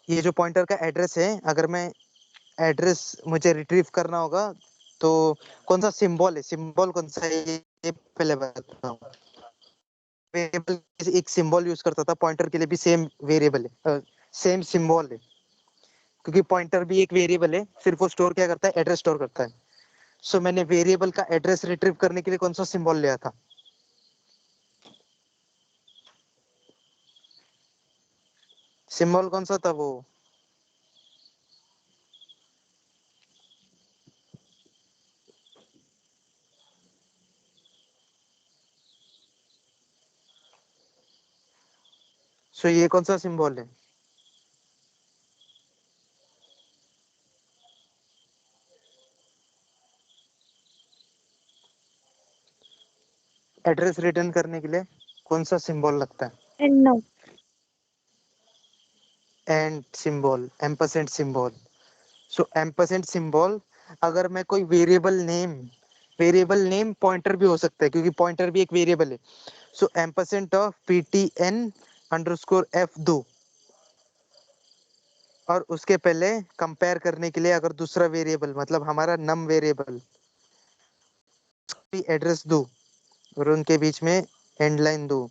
[SPEAKER 1] ये जो पॉइंटर का एड्रेस है, अगर मैं एड्रेस मुझे रिट्रीव करना होगा तो कौन सा सिंबल है, सिंबल कौन सा है ये पहले बताओ। वेरिएबल एक सिंबल यूज करता था, पॉइंटर के लिए भी सेम वेरिएबल है, सेम सिंबल है, क्योंकि पॉइंटर भी एक वेरिएबल है, सिर्फ वो स्टोर क्या करता है, एड्रेस स्टोर करता है। सो मैंने वेरिएबल का एड्रेस रिट्रीव करने के लिए कौन सा सिंबल लिया था, सिंबल कौन सा था वो। सो ये कौन सा सिंबल है, एड्रेस रिटर्न करने के लिए कौन सा सिंबल लगता है,
[SPEAKER 2] And now,
[SPEAKER 1] and symbol, ampersand symbol. So ampersand symbol, अगर मैं कोई वेरिएबल नेम पॉइंटर भी हो सकता है, क्योंकि पॉइंटर भी एक वेरिएबल है। So ampersand of ptn underscore f दो, और उसके पहले कंपेयर करने के लिए अगर दूसरा वेरिएबल मतलब हमारा नम वेरिएबल भी एड्रेस दो, और उनके बीच में एंड लाइन दो।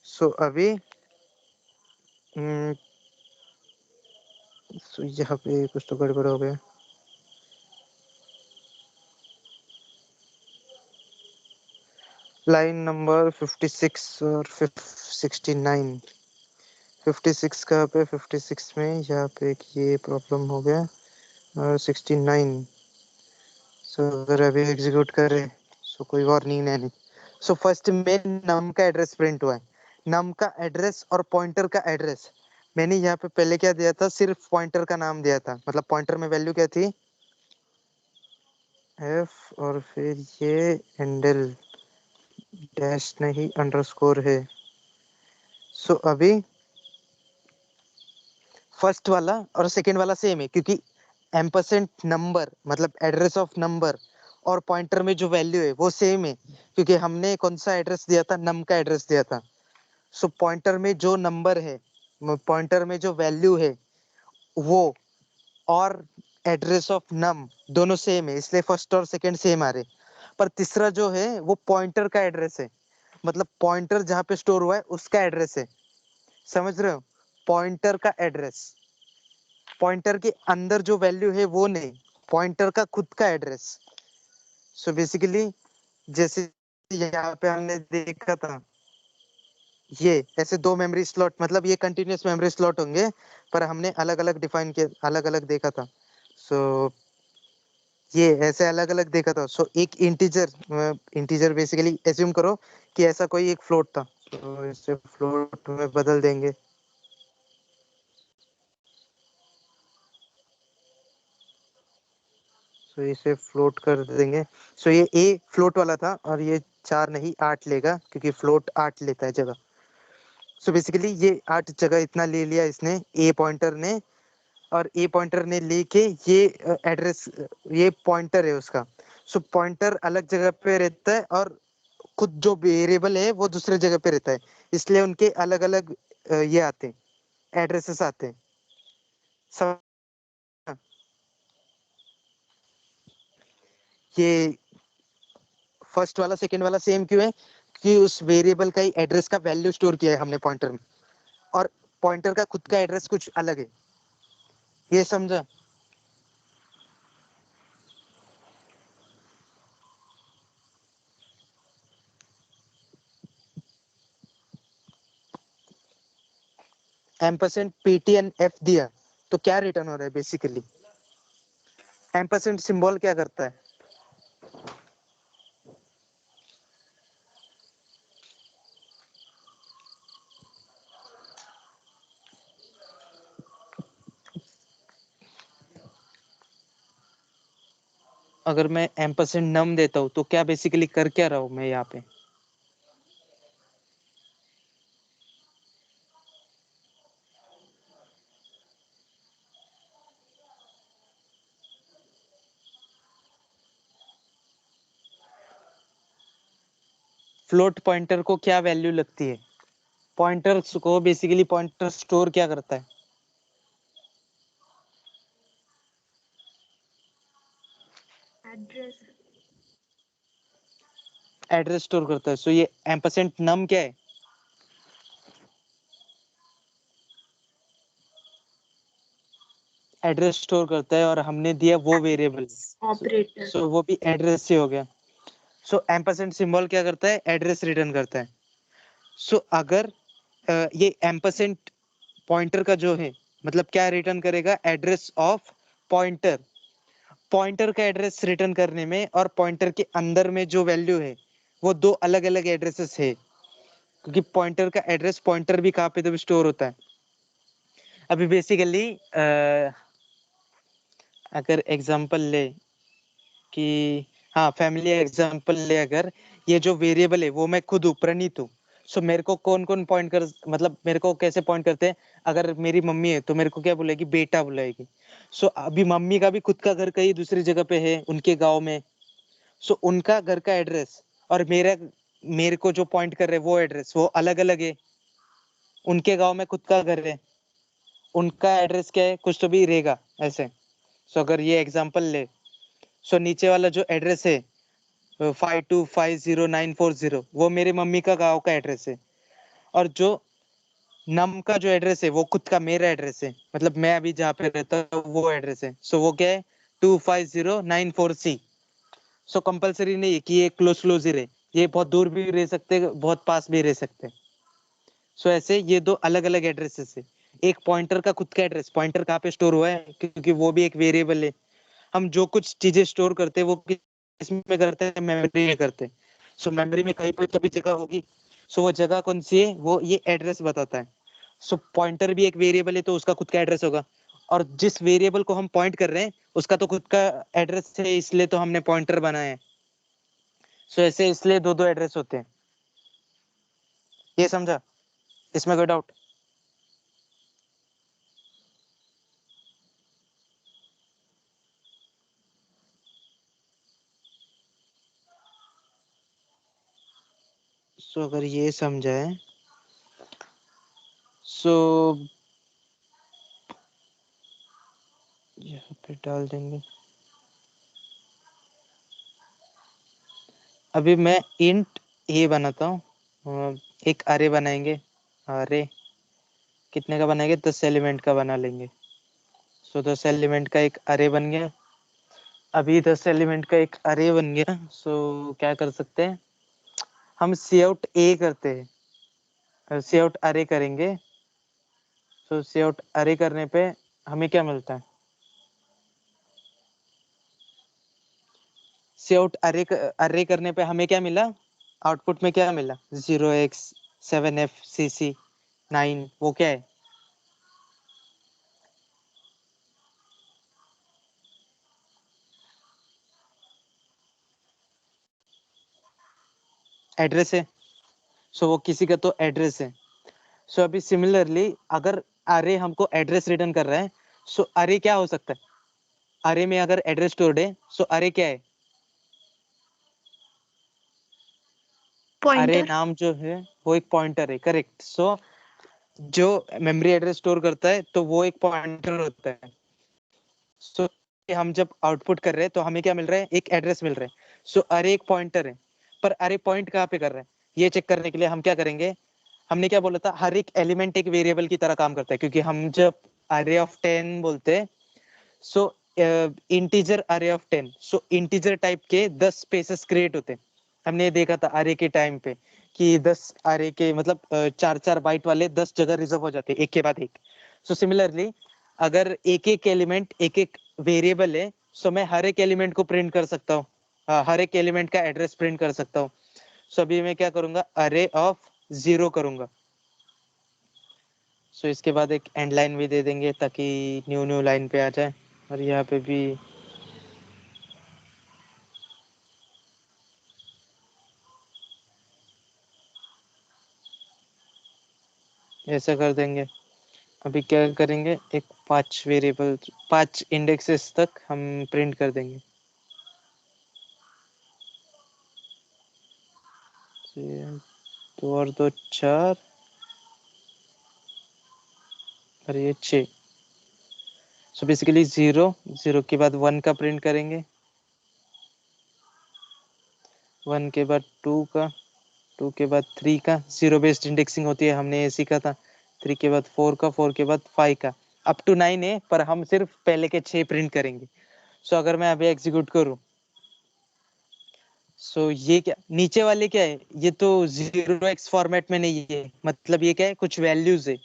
[SPEAKER 1] सो अभी सो यहाँ पे कुछ तो गड़बड़ हो गया। लाइन नंबर 56 और 69, 56 कहाँ पे, 56 में यहाँ पे एक ये प्रॉब्लम हो गया, और 69। सो अगर अभी एग्जीक्यूट करें, सो कोई वार्निंग नहीं। सो फर्स्ट में नम का एड्रेस प्रिंट हुआ है, नम का एड्रेस और पॉइंटर का एड्रेस। मैंने यहाँ पे पहले क्या दिया था, सिर्फ पॉइंटर का नाम दिया था, मतलब पॉइंटर में वैल्यू क्या थी, एफ, और फिर ये हैंडल डैश नहीं अंडरस्कोर है। सो अभी फर्स्ट वाला और सेकंड वाला सेम है, क्योंकि एम्परसेंट नंबर मतलब एड्रेस ऑफ नंबर और पॉइंटर में जो वैल्यू है वो सेम है, क्योंकि हमने कौन सा एड्रेस दिया था, नम का एड्रेस दिया था। सो पॉइंटर में जो नंबर है, पॉइंटर में जो वैल्यू है वो, और एड्रेस ऑफ नम दोनों सेम है, इसलिए फर्स्ट और सेकंड सेम आ रहे। पर तीसरा जो है वो पॉइंटर का एड्रेस है, मतलब पॉइंटर जहाँ पे स्टोर हुआ है उसका एड्रेस है, समझ रहे हो, पॉइंटर का एड्रेस, पॉइंटर के अंदर जो वैल्यू है वो नहीं, पॉइंटर का खुद का एड्रेस। सो बेसिकली जैसे यहाँ पे हमने देखा था, ये ऐसे दो मेमोरी स्लॉट, मतलब ये कंटिन्यूअस मेमोरी स्लॉट होंगे, पर हमने अलग अलग डिफाइन किया, अलग अलग देखा था। सो ये ऐसे अलग अलग देखा था। सो एक इंटीजर, इंटीजर बेसिकली एज्यूम करो कि ऐसा कोई एक फ्लोट था, तो इसे फ्लोट में बदल देंगे। तो इसे फ्लोट कर देंगे। सो ये ए फ्लोट वाला था और ये 4 नहीं 8 लेगा, क्योंकि फ्लोट 8 लेता है जगह। सो बेसिकली ये 8 जगह इतना ले लिया इसने, ए पॉइंटर ने। और ए पॉइंटर ने लेके ये एड्रेस, ये पॉइंटर है उसका। सो पॉइंटर अलग जगह पे रहता है और खुद जो वेरिएबल है वो दूसरे जगह पे रहता है, इसलिए उनके अलग अलग ये आते हैं, एड्रेसेस आते हैं। सब ये फर्स्ट वाला सेकंड वाला सेम क्यों है? कि उस वेरिएबल का ही एड्रेस का वैल्यू स्टोर किया है हमने पॉइंटर में, और पॉइंटर का खुद का एड्रेस कुछ अलग है। ये समझा? एम्परसेंड पीटीएन एफ दिया तो क्या रिटर्न हो रहा है बेसिकली? एम्परसेंड सिंबल क्या करता है? अगर मैं एम्परसेंड नम देता हूँ तो क्या बेसिकली कर क्या रहा हूँ मैं यहाँ पे? फ्लोट पॉइंटर को क्या वैल्यू लगती है? पॉइंटर को बेसिकली पॉइंटर स्टोर क्या करता है?
[SPEAKER 2] एड्रेस।
[SPEAKER 1] एड्रेस स्टोर करता है। सो ये एम्परसेंड नम क्या है? एड्रेस स्टोर करता है और हमने दिया वो वेरिएबल।
[SPEAKER 2] ऑपरेटर।
[SPEAKER 1] सो वो भी एड्रेस से हो गया। सो एम्परसेंड सिंबल क्या करता है? एड्रेस रिटर्न करता है। सो अगर ये एम्परसेंड पॉइंटर का जो है, मतलब क्या रिटर्न करेगा? Address of pointer. पॉइंटर का एड्रेस रिटर्न करने में और पॉइंटर के अंदर में जो वैल्यू है वो दो अलग अलग एड्रेसेस है, क्योंकि पॉइंटर का एड्रेस पॉइंटर भी कहाँ पे तो स्टोर होता है। अभी बेसिकली अगर एग्जांपल ले कि, हाँ फैमिली एग्जांपल ले, अगर ये जो वेरिएबल है वो मैं खुद हूँ, प्रणीत हूँ। सो मेरे को कौन कौन पॉइंट कर, मतलब मेरे को कैसे पॉइंट करते हैं? अगर मेरी मम्मी है तो मेरे को क्या बुलाएगी? बेटा बुलाएगी। सो अभी मम्मी का भी खुद का घर कहीं दूसरी जगह पे है, उनके गांव में। सो उनका घर का एड्रेस और मेरा, मेरे को जो पॉइंट कर रहे हैं वो एड्रेस वो अलग अलग है। उनके गांव में खुद का घर है, उनका एड्रेस क्या है? कुछ तो भी रहेगा ऐसे। सो अगर ये एग्जांपल ले, सो नीचे वाला जो एड्रेस है 5250,940, वो मेरी मम्मी का गांव का एड्रेस है। और जो नम का जो एड्रेस है वो खुद का मेरा एड्रेस है, मतलब मैं अभी जहाँ पे रहता हूँ वो एड्रेस है। सो वो क्या है? 25094C। सो कंपलसरी नहीं है कि ये क्लोज क्लोज ही रहे, ये बहुत दूर भी रह सकते, बहुत पास भी रह सकते। सो ऐसे ये दो अलग अलग एड्रेसेस है। एक पॉइंटर का खुद का एड्रेस, पॉइंटर कहाँ पे स्टोर हुआ है, क्योंकि वो भी एक वेरिएबल है। हम जो कुछ चीजें स्टोर करते हैं वो किसमें करते हैं? मेमोरी में करते हैं। सो मेमोरी में कहीं पर कभी जगह होगी। सो वो जगह कौन सी है? वो ये एड्रेस बताता है। सो पॉइंटर भी एक वेरिएबल है तो उसका खुद का एड्रेस होगा, और जिस वेरिएबल को हम पॉइंट कर रहे हैं उसका तो खुद का एड्रेस है, इसलिए तो हमने पॉइंटर बनाया है। सो ऐसे इसलिए दो दो एड्रेस होते हैं। ये समझा? इसमें कोई डाउट? सो अगर ये समझा है, सो यहाँ पे डाल देंगे। अभी मैं इंट ए बनाता हूँ, एक अरे बनाएंगे। अरे कितने का बनाएंगे? 10 एलिमेंट का बना लेंगे। सो 10 एलिमेंट का एक अरे बन गया। अभी 10 एलिमेंट का एक अरे बन गया। सो क्या कर सकते हैं हम? सी आउट ए करते हैं, सी आउट अरे करेंगे। सो सी आउट अरे करने पे हमें क्या मिलता है? सी आउट अरे करने पे हमें क्या मिला? आउटपुट में क्या मिला? 0x 7FCC9 वो क्या है? एड्रेस है। सो वो किसी का तो एड्रेस है। सो अभी सिमिलरली अगर अरे हमको एड्रेस रिटर्न कर रहा है, सो अरे क्या हो सकता है? अरे में अगर एड्रेस स्टोर्ड है, सो अरे क्या है? अरे
[SPEAKER 2] पॉइंटर।
[SPEAKER 1] नाम जो है वो एक पॉइंटर है, करेक्ट। सो जो मेमोरी एड्रेस स्टोर करता है तो वो एक पॉइंटर होता है। सो हम जब आउटपुट कर रहे हैं तो हमें क्या मिल रहा है? एक एड्रेस मिल रहा है। सो अरे एक पॉइंटर है, पर अरे पॉइंट कहाँ पे कर रहा है ये चेक करने के लिए हम क्या करेंगे? हमने क्या बोला था? हर एक एलिमेंट एक वेरिएबल की तरह काम करता है, क्योंकि हम जब अरे ऑफ 10 बोलते हैं, सो इंटीजर अरे ऑफ 10, सो इंटीजर टाइप के 10 स्पेसेस क्रिएट होते हैं। हमने ये देखा था अरे के टाइम पे कि 10 अरे के मतलब 4-4 बाइट वाले 10 जगह रिजर्व हो जाते हैं एक के बाद एक। सो सिमिलरली अगर एक एक एलिमेंट एक एक वेरिएबल है, सो मैं हर एक एलिमेंट को प्रिंट कर सकता हूँ। हर एक एलिमेंट का एड्रेस प्रिंट कर सकता हूँ। सो अभी मैं क्या करूंगा? अरे ऑफ 0 करूंगा। सो इसके बाद एक एंड लाइन भी दे देंगे ताकि न्यू न्यू लाइन पे आ जाए। और यहाँ पे भी ऐसा कर देंगे। अभी क्या करेंगे? एक 5 वेरिएबल 5 इंडेक्सेस तक हम प्रिंट कर देंगे। दो और दो 4 और ये 6। सो बेसिकली 0 के बाद 1 का प्रिंट करेंगे, 1 के बाद 2 का, 2 के बाद 3 का। 0 बेस्ड इंडेक्सिंग होती है, हमने ये सीखा था। 3 के बाद 4 का, 4 के बाद 5 का। अप टू 9 है, पर हम सिर्फ पहले के 6 प्रिंट करेंगे। सो अगर मैं अभी एग्जीक्यूट करूं, सो ये क्या नीचे वाले क्या है? ये तो 0x फॉर्मेट में नहीं है, मतलब ये क्या है? कुछ वैल्यूज है।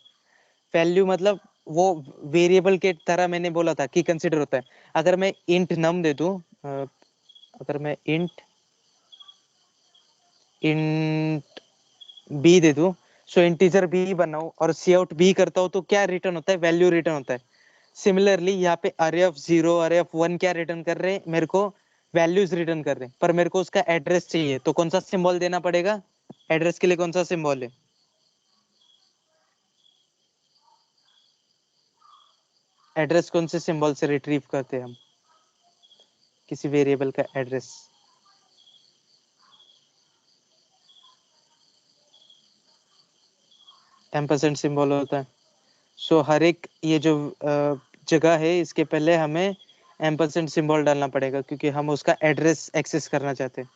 [SPEAKER 1] वैल्यू मतलब वो वेरिएबल के तरह मैंने बोला था कि कंसीडर होता है। अगर मैं इंट नम दे दूं, अगर मैं इंट इंट बी दे दूं, सो इंटीजर बी बनाऊं और सी आउट बी करता हूं, तो क्या रिटर्न होता है? वैल्यू रिटर्न होता है। सिमिलरली यहाँ पे अरे ऑफ 0 अरे ऑफ 1 क्या रिटर्न कर रहे हैं? मेरे को वैल्यूज रिटर्न कर रहे हैं, पर मेरे को उसका एड्रेस चाहिए, तो कौन सा सिंबल देना पड़ेगा? एड्रेस के लिए कौन सा सिंबल है? एड्रेस कौन से सिंबल से रिट्रीव करते हैं हम किसी वेरिएबल का एड्रेस? एम्परसेंड सिंबल होता है। सो हर एक ये जो जगह है, इसके पहले हमें एम्परसेंड सिंबल डालना पड़ेगा, क्योंकि हम उसका एड्रेस एक्सेस करना चाहते हैं।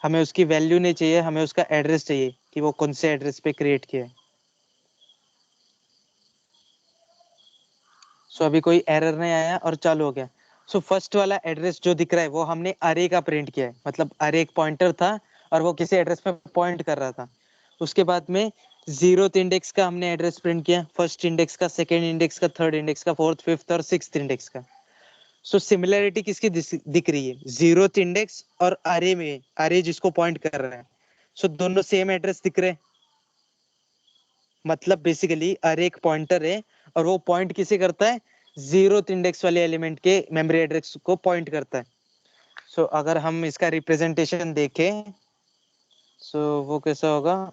[SPEAKER 1] हमें उसकी वैल्यू नहीं चाहिए, हमें उसका एड्रेस चाहिए कि वो कौन से एड्रेस पे क्रिएट किया है। सो अभी कोई एरर नहीं आया और चालू हो गया। सो फर्स्ट वाला एड्रेस जो दिख रहा है वो हमने अरे का प्रिंट किया है, मतलब अरे एक पॉइंटर था और वो किसी एड्रेस पे पॉइंट कर रहा था। उसके बाद में 0th इंडेक्स का हमने एड्रेस प्रिंट किया, फर्स्ट इंडेक्स का, सेकेंड इंडेक्स का, थर्ड इंडेक्स का, फोर्थ, फिफ्थ और सिक्स्थ इंडेक्स का। सो सिमिलरिटी किसकी दिख रही है? 0th इंडेक्स और अरे में, अरे जिसको पॉइंट कर रहा है। सो दोनों सेम एड्रेस दिख रहे हैं, मतलब बेसिकली अरे एक पॉइंटर है और वो पॉइंट किसे करता है? 0th इंडेक्स वाले एलिमेंट के मेमोरी एड्रेस को पॉइंट करता है। सो अगर हम इसका रिप्रेजेंटेशन देखें, सो वो कैसा होगा?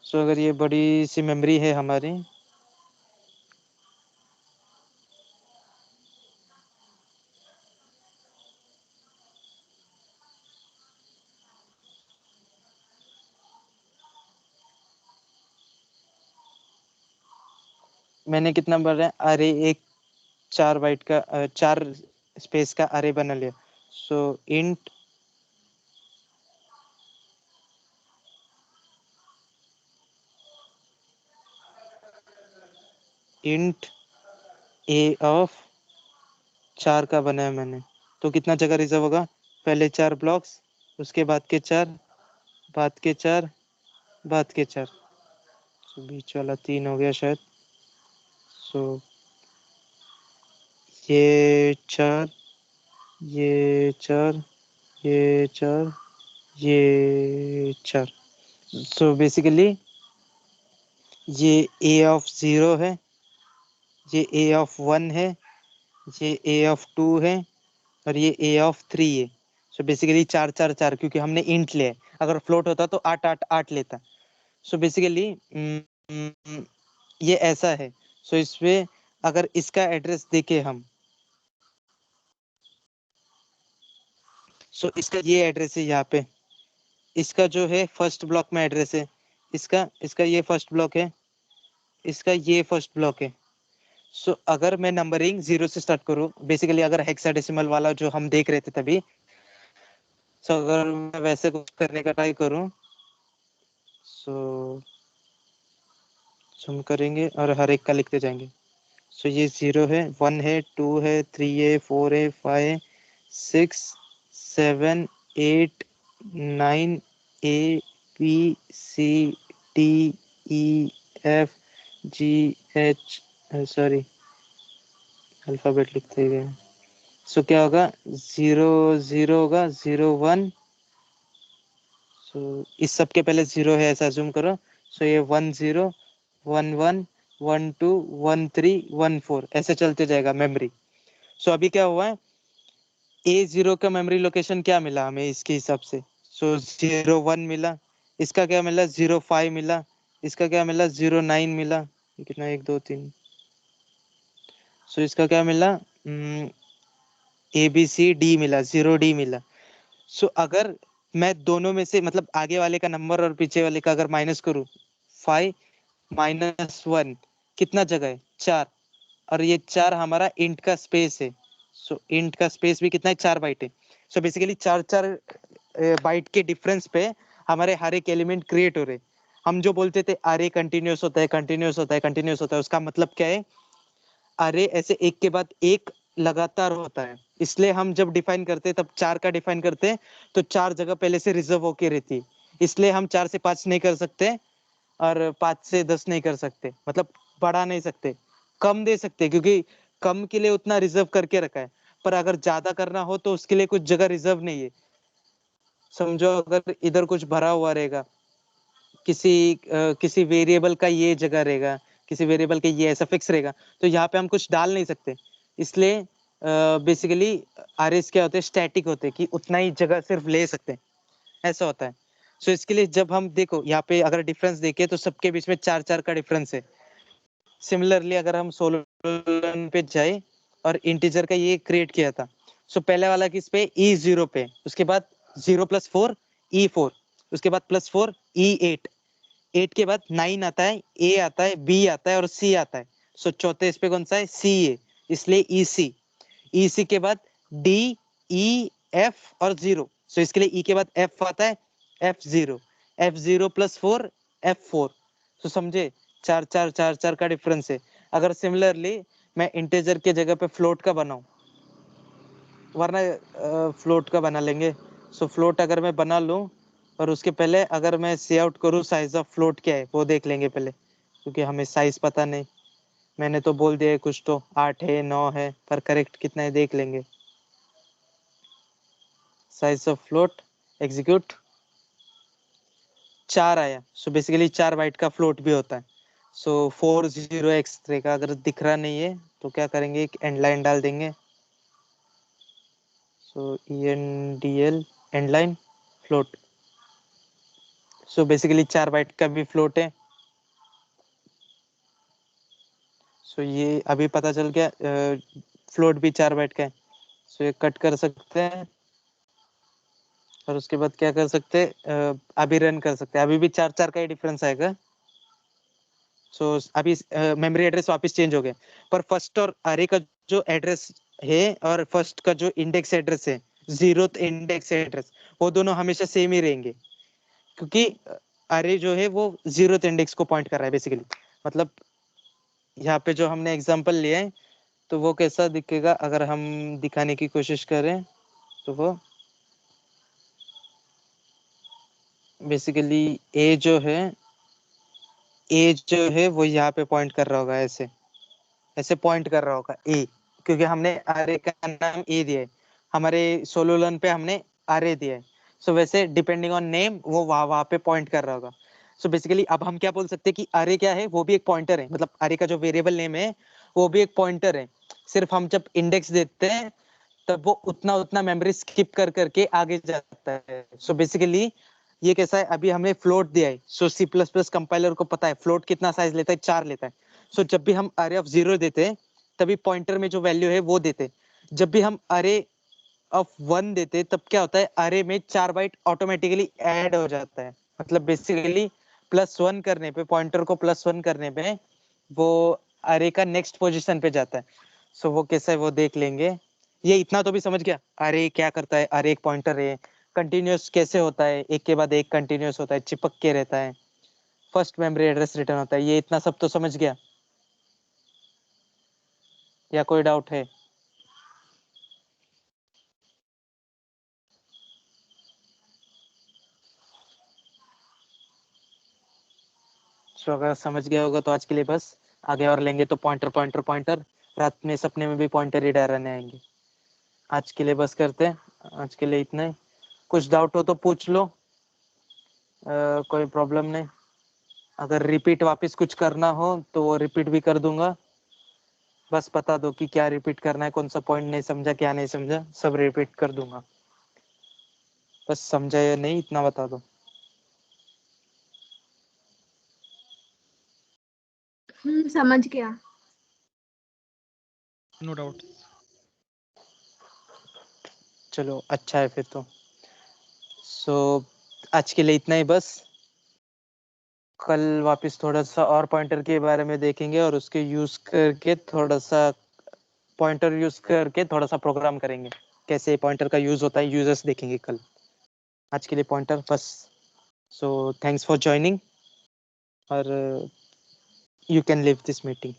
[SPEAKER 1] सो अगर ये बड़ी सी मेमोरी है हमारी, मैंने कितना बना है? अरे एक 4 बाइट का 4 स्पेस का अरे बना लिया। सो इंट इंट ए ऑफ 4 का बनाया मैंने, तो कितना जगह रिजर्व होगा? पहले 4 ब्लॉक्स, उसके बाद के 4, बाद के 4, बाद के 4। सो बीच वाला 3 हो गया शायद। सो ये 4, ये 4, ये 4, ये 4। सो बेसिकली ये a ऑफ 0 है, ये a ऑफ 1 है, ये a ऑफ 2 है और ये a ऑफ 3 है। सो बेसिकली 4 4 4, क्योंकि हमने इंट लिया है। अगर फ्लोट होता तो 8 8 8 लेता। सो बेसिकली ये ऐसा है। सो इसमें अगर इसका एड्रेस देखे हम, सो इसका ये एड्रेस है यहाँ पे। इसका जो है फर्स्ट ब्लॉक में एड्रेस है, इसका इसका ये फर्स्ट ब्लॉक है, इसका ये फर्स्ट ब्लॉक है। सो अगर मैं नंबरिंग 0 से स्टार्ट करूँ, बेसिकली अगर हेक्साडेसिमल वाला जो हम देख रहे थे तभी, सो अगर मैं वैसे कुछ करने का ट्राई करूँ, सो हम करेंगे और हर एक का लिखते जाएंगे। सो ये 0 है, 1 है, 2 है, 3 है, 4 है, 5, 6, 7, 8, 9, A, B, C, D, E, F, G, H, sorry alphabet लिखते गए। सो क्या होगा, 0 0 होगा, 0 1। सो इस सब के पहले 0 है ऐसा अज्यूम करो। सो ये 1 0 1 1 1 2 1 3 1 4 ऐसे चलते जाएगा मेमोरी। सो अभी क्या हुआ है, A0 का मेमोरी लोकेशन क्या मिला हमें इसके हिसाब से। सो 0 1 मिला, इसका क्या मिला 0 5 मिला, इसका क्या मिला 0 9 मिला, ये कितना 1 2 3। सो इसका क्या मिला ABCD मिला, 0 D मिला। सो अगर मैं दोनों में से मतलब आगे वाले का नंबर और पीछे वाले का अगर माइनस करूं, 5 -1 कितना जगह है 4, और ये 4 हमारा इंट का स्पेस है। सो इंट का स्पेस भी कितना है 4 बाइट है। सो बेसिकली 4 4 बाइट के डिफरेंस पे हमारे हर एक एलिमेंट क्रिएट हो रहे। हम जो बोलते थे अरे कंटिन्यूस होता है, कंटिन्यूस होता है, कंटिन्यूस होता है, उसका मतलब क्या है, अरे ऐसे एक के बाद एक लगातार होता है। इसलिए हम जब डिफाइन करते हैं तब 4 का डिफाइन करते हैं तो 4 जगह पहले से रिजर्व होके रहती है। इसलिए हम 4 से 5 नहीं कर सकते और 5 से 10 नहीं कर सकते, मतलब बढ़ा नहीं सकते, कम दे सकते, क्योंकि कम के लिए उतना रिजर्व करके रखा है। पर अगर ज्यादा करना हो तो उसके लिए कुछ जगह रिजर्व नहीं है। समझो अगर इधर कुछ भरा हुआ रहेगा, किसी वेरिएबल का ये जगह रहेगा, किसी वेरिएबल के ये ऐसा फिक्स रहेगा, तो यहाँ पे हम कुछ डाल नहीं सकते। इसलिए बेसिकली अरेज क्या होते हैं, स्टैटिक होते हैं कि उतना ही जगह सिर्फ ले सकते हैं, ऐसा होता है। सो इसके लिए जब हम देखो यहाँ पे अगर डिफरेंस देखें तो सबके बीच में 4 4 का डिफरेंस है। सिमिलरली अगर हम सोलन पे जाए और इंटीजर का ये क्रिएट किया था, सो पहले वाला किस पे E0 पे, उसके बाद 0 + 4 E4, उसके बाद +4 E8, 8 के बाद 9 आता है, A आता है, B आता है और C आता है। सो चौथे इस पे कौन सा है, C है, इसलिए EC। EC के बाद D, E, F और 0। सो इसके लिए E के बाद F आता है, F0, F0 + 4 F4। सो समझे 4 4 4 4 का डिफरेंस है। अगर सिमिलरली मैं इंटीजर के जगह पे फ्लोट का बनाऊं, वरना फ्लोट का बना लेंगे। सो फ्लोट अगर मैं बना लूं और उसके पहले अगर मैं सी आउट करूं साइज ऑफ फ्लोट क्या है वो देख लेंगे पहले, क्योंकि हमें साइज पता नहीं। मैंने तो बोल दिया है कुछ तो 8 है 9 है, पर करेक्ट कितना है देख लेंगे। साइज ऑफ फ्लोट एग्जीक्यूट 4 आया। सो बेसिकली 4 बाइट का फ्लोट भी होता है। सो 40x रहेगा। अगर दिख रहा नहीं है तो क्या करेंगे, एक एंड लाइन डाल देंगे। So ENDL end line float. So basically 4 byte का भी फ्लोट है। सो ये अभी पता चल गया, फ्लोट भी 4 बाइट का है। सो ये कट कर सकते हैं और उसके बाद क्या कर सकते हैं, अभी रन कर सकते हैं। अभी भी 4 4 का ही डिफरेंस आएगा। सो अभी मेमोरी एड्रेस वापस चेंज हो गए, पर फर्स्ट और अरे का जो एड्रेस है और फर्स्ट का जो इंडेक्स एड्रेस है, 0th इंडेक्स एड्रेस, वो दोनों हमेशा सेम ही रहेंगे, क्योंकि अरे जो है वो 0th इंडेक्स को पॉइंट कर रहा है बेसिकली। मतलब यहाँ पे जो हमने एग्जांपल लिया है तो वो कैसा दिखेगा अगर हम दिखाने की कोशिश करें, तो वो बेसिकली ए जो है वो यहाँ पे पॉइंट कर रहा होगा, ऐसे ऐसे पॉइंट कर रहा होगा ए, क्योंकि हमने अरे का नाम ए दिया है। हमारे सोलो लर्न पे हमने अरे दिया है, सो वैसे डिपेंडिंग ऑन नेम वो वहां पे पॉइंट कर रहा होगा। सो बेसिकली अब हम क्या बोल सकते हैं कि अरे क्या है, वो भी एक पॉइंटर है, मतलब अरे का जो वेरिएबल नेम है वो भी एक पॉइंटर है। सिर्फ हम जब इंडेक्स देते हैं तब वो उतना उतना मेमोरी स्किप कर करके आगे जाता है। सो बेसिकली ये कैसा है, अभी हमने फ्लोट दिया है, सो सी प्लस प्लस कंपाइलर को पता है फ्लोट कितना साइज लेता है, 4 लेता है। सो जब भी हम अरे ऑफ 0 देते हैं तभी पॉइंटर में जो वैल्यू है वो देते हैं। जब भी हम अरे ऑफ 1 देते तब क्या होता है, अरे में 4 बाइट ऑटोमेटिकली ऐड हो जाता है। मतलब बेसिकली +1 करने पे, पॉइंटर को +1 करने पे वो अरे का नेक्स्ट पोजीशन पे जाता है। सो वो कैसा है वो देख लेंगे। ये इतना तो भी समझ गया, अरे क्या करता है, अरे एक पॉइंटर है, कंटिन्यूअस कैसे होता है, एक के बाद एक कंटिन्यूअस होता है, चिपक के रहता है, फर्स्ट मेमोरी एड्रेस रिटर्न होता है, ये इतना सब तो समझ गया या कोई डाउट है? सो अगर समझ गया होगा तो आज के लिए बस, आगे और लेंगे तो पॉइंटर पॉइंटर पॉइंटर, रात में सपने में भी पॉइंटर ही डराने आएंगे। आज के लिए बस करते हैं, आज के लिए इतना ही। कुछ डाउट हो तो पूछ लो, कोई प्रॉब्लम नहीं। अगर रिपीट वापस कुछ करना हो तो वो रिपीट भी कर दूंगा, बस बता दो कि क्या रिपीट करना है, कौन सा पॉइंट नहीं समझा, क्या नहीं समझा, सब रिपीट कर दूंगा। बस समझा या नहीं इतना बता दो।
[SPEAKER 2] समझ गया।
[SPEAKER 3] No doubt.
[SPEAKER 1] चलो अच्छा है फिर तो। सो आज के लिए इतना ही बस। कल वापस थोड़ा सा और पॉइंटर के बारे में देखेंगे और उसके यूज करके थोड़ा सा, पॉइंटर यूज करके थोड़ा सा प्रोग्राम करेंगे, कैसे पॉइंटर का यूज होता है, यूजर्स देखेंगे कल। आज के लिए पॉइंटर बस। सो थैंक्स फॉर ज्वाइनिंग और you can leave this meeting.